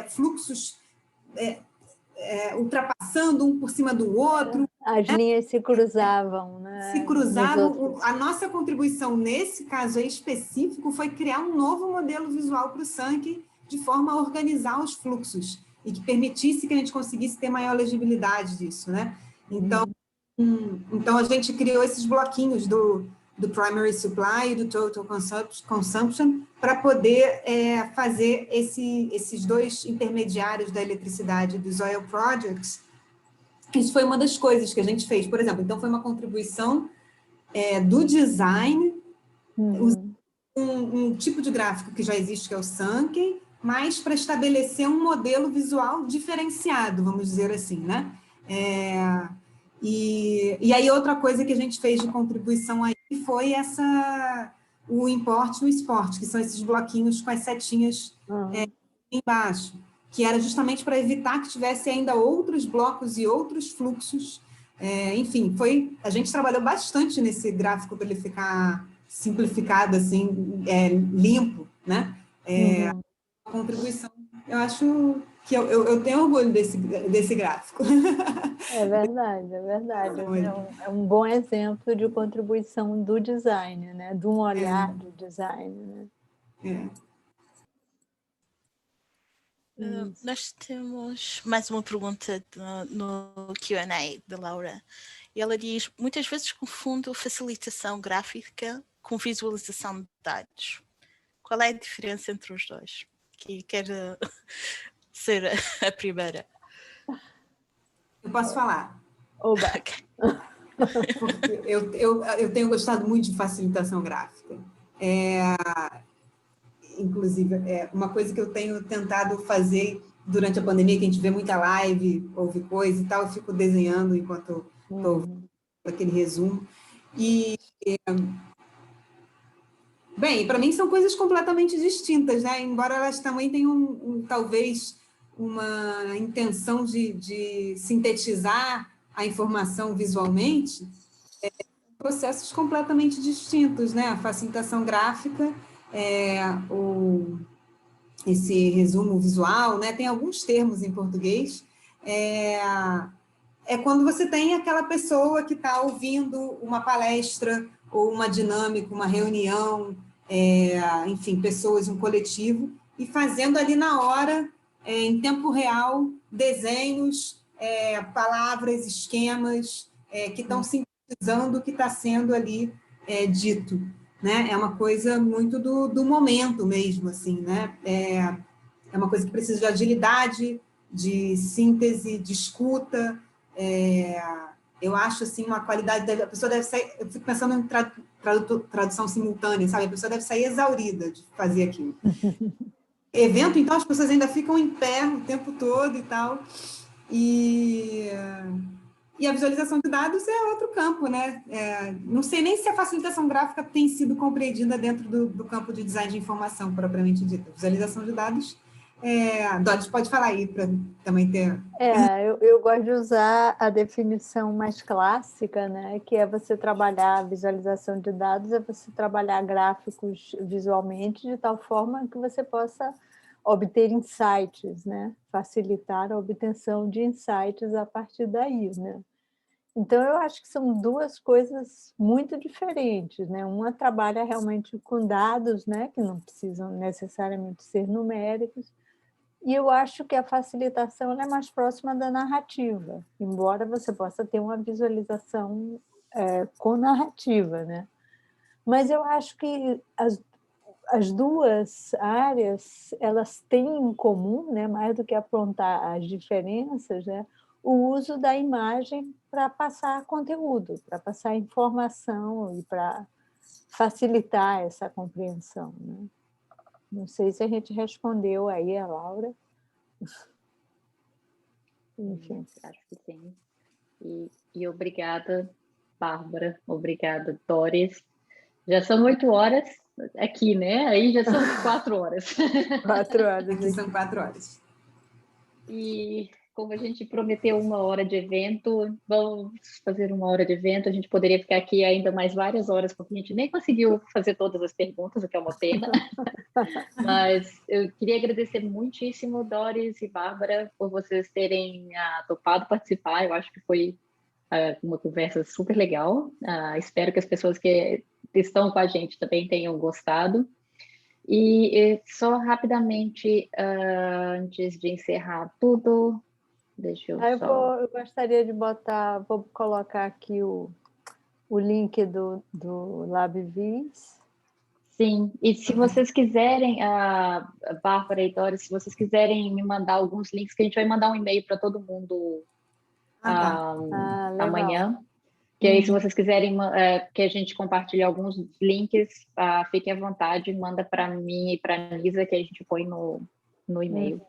fluxos ultrapassando um por cima do outro. As linhas se cruzavam, né? Se cruzavam. A nossa contribuição nesse caso aí específico foi criar um novo modelo visual para o Sankey, de forma a organizar os fluxos e que permitisse que a gente conseguisse ter maior legibilidade disso, né? Então a gente criou esses bloquinhos do primary supply e do total consumption para poder fazer esses dois intermediários da eletricidade dos oil projects. Isso foi uma das coisas que a gente fez, por exemplo. Então, foi uma contribuição do design, um tipo de gráfico que já existe, que é o Sankey, mas para estabelecer um modelo visual diferenciado, vamos dizer assim, né? E aí, outra coisa que a gente fez de contribuição aí foi o import e o export, que são esses bloquinhos com as setinhas embaixo, que era justamente para evitar que tivesse ainda outros blocos e outros fluxos. Enfim, a gente trabalhou bastante nesse gráfico para ele ficar simplificado, assim, limpo, né? A contribuição, eu acho que eu tenho orgulho desse gráfico. É verdade, é verdade. É um bom exemplo de contribuição do design, né? De um olhar do design, né? Nós temos mais uma pergunta no Q&A da Laura. E ela diz: muitas vezes confundo facilitação gráfica com visualização de dados. Qual é a diferença entre os dois? Que quer ser a primeira. Eu posso falar? Oba! Okay. Porque eu tenho gostado muito de facilitação gráfica. Inclusive, uma coisa que eu tenho tentado fazer durante a pandemia, que a gente vê muita live, ouve coisa e tal, eu fico desenhando enquanto estou ouvindo aquele resumo. Bem, para mim são coisas completamente distintas, né? Embora elas também tenham, talvez, uma intenção de sintetizar a informação visualmente, processos completamente distintos, né? A facilitação gráfica, esse resumo visual, né? Tem alguns termos em português, quando você tem aquela pessoa que está ouvindo uma palestra ou uma dinâmica, uma reunião, enfim, pessoas, um coletivo, e fazendo ali na hora, em tempo real, desenhos, palavras, esquemas, que estão sintetizando o que está sendo ali dito, né? É uma coisa muito do momento mesmo, assim, né? É uma coisa que precisa de agilidade, de síntese, de escuta. Eu acho, assim, uma qualidade... A pessoa deve sair... Eu fico pensando em tradução simultânea, sabe? A pessoa deve sair exaurida de fazer aquilo. Evento, então, as pessoas ainda ficam em pé o tempo todo e tal. E a visualização de dados é outro campo, né? Não sei nem se a facilitação gráfica tem sido compreendida dentro do campo de design de informação, propriamente dito. Visualização de dados... Doris, pode falar aí para também ter... Eu gosto de usar a definição mais clássica, né, que é você trabalhar a visualização de dados, é você trabalhar gráficos visualmente de tal forma que você possa obter insights, né, facilitar a obtenção de insights a partir daí, né. Então, eu acho que são duas coisas muito diferentes, né? Uma trabalha realmente com dados, né, que não precisam necessariamente ser numéricos, e eu acho que a facilitação é mais próxima da narrativa, embora você possa ter uma visualização com narrativa, né? Mas eu acho que as duas áreas, elas têm em comum, né, mais do que apontar as diferenças, né, o uso da imagem para passar conteúdo, para passar informação e para facilitar essa compreensão, né? Não sei se a gente respondeu aí a Laura. Enfim. Acho que sim. E obrigada, Bárbara. Obrigada, Doris. Já são 8 horas aqui, né? Aí já são 4 horas. 4 horas. Aqui são 4 horas. E como a gente prometeu 1 hora de evento, vamos fazer 1 hora de evento. A gente poderia ficar aqui ainda mais várias horas, porque a gente nem conseguiu fazer todas as perguntas, o que é uma pena. Mas eu queria agradecer muitíssimo, Doris e Bárbara, por vocês terem topado participar. Eu acho que foi uma conversa super legal. Espero que as pessoas que estão com a gente também tenham gostado. E só rapidamente, antes de encerrar tudo, deixa eu só... Eu gostaria de vou colocar aqui o link do LabVis. Sim, e se vocês quiserem, Bárbara e Doris, se vocês quiserem me mandar alguns links, que a gente vai mandar um e-mail para todo mundo amanhã. Que aí, se vocês quiserem que a gente compartilhe alguns links, fiquem à vontade, manda para mim e para a Nisa, que a gente põe no e-mail.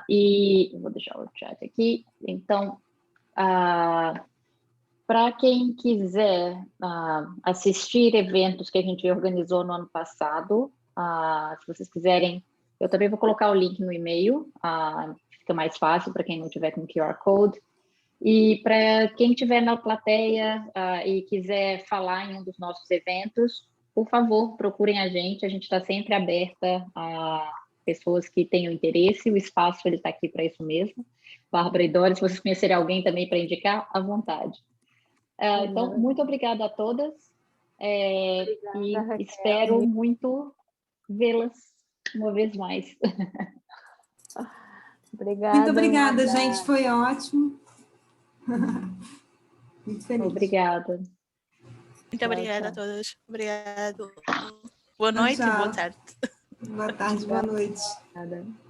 E vou deixar o chat aqui. Então, para quem quiser assistir eventos que a gente organizou no ano passado, se vocês quiserem, eu também vou colocar o link no e-mail, fica mais fácil para quem não tiver com QR Code. E para quem estiver na plateia e quiser falar em um dos nossos eventos, por favor, procurem a gente está sempre aberta a pessoas que tenham interesse, o espaço está aqui para isso mesmo. Bárbara e Doris, se vocês conhecerem alguém também para indicar, à vontade. Então, muito obrigada a todas e espero muito vê-las uma vez mais. Obrigada. Muito obrigada, gente, foi ótimo. Muito feliz. Obrigada. Muito obrigada a todas. Obrigado. Boa noite e boa tarde. Boa tarde, boa noite. Obrigada.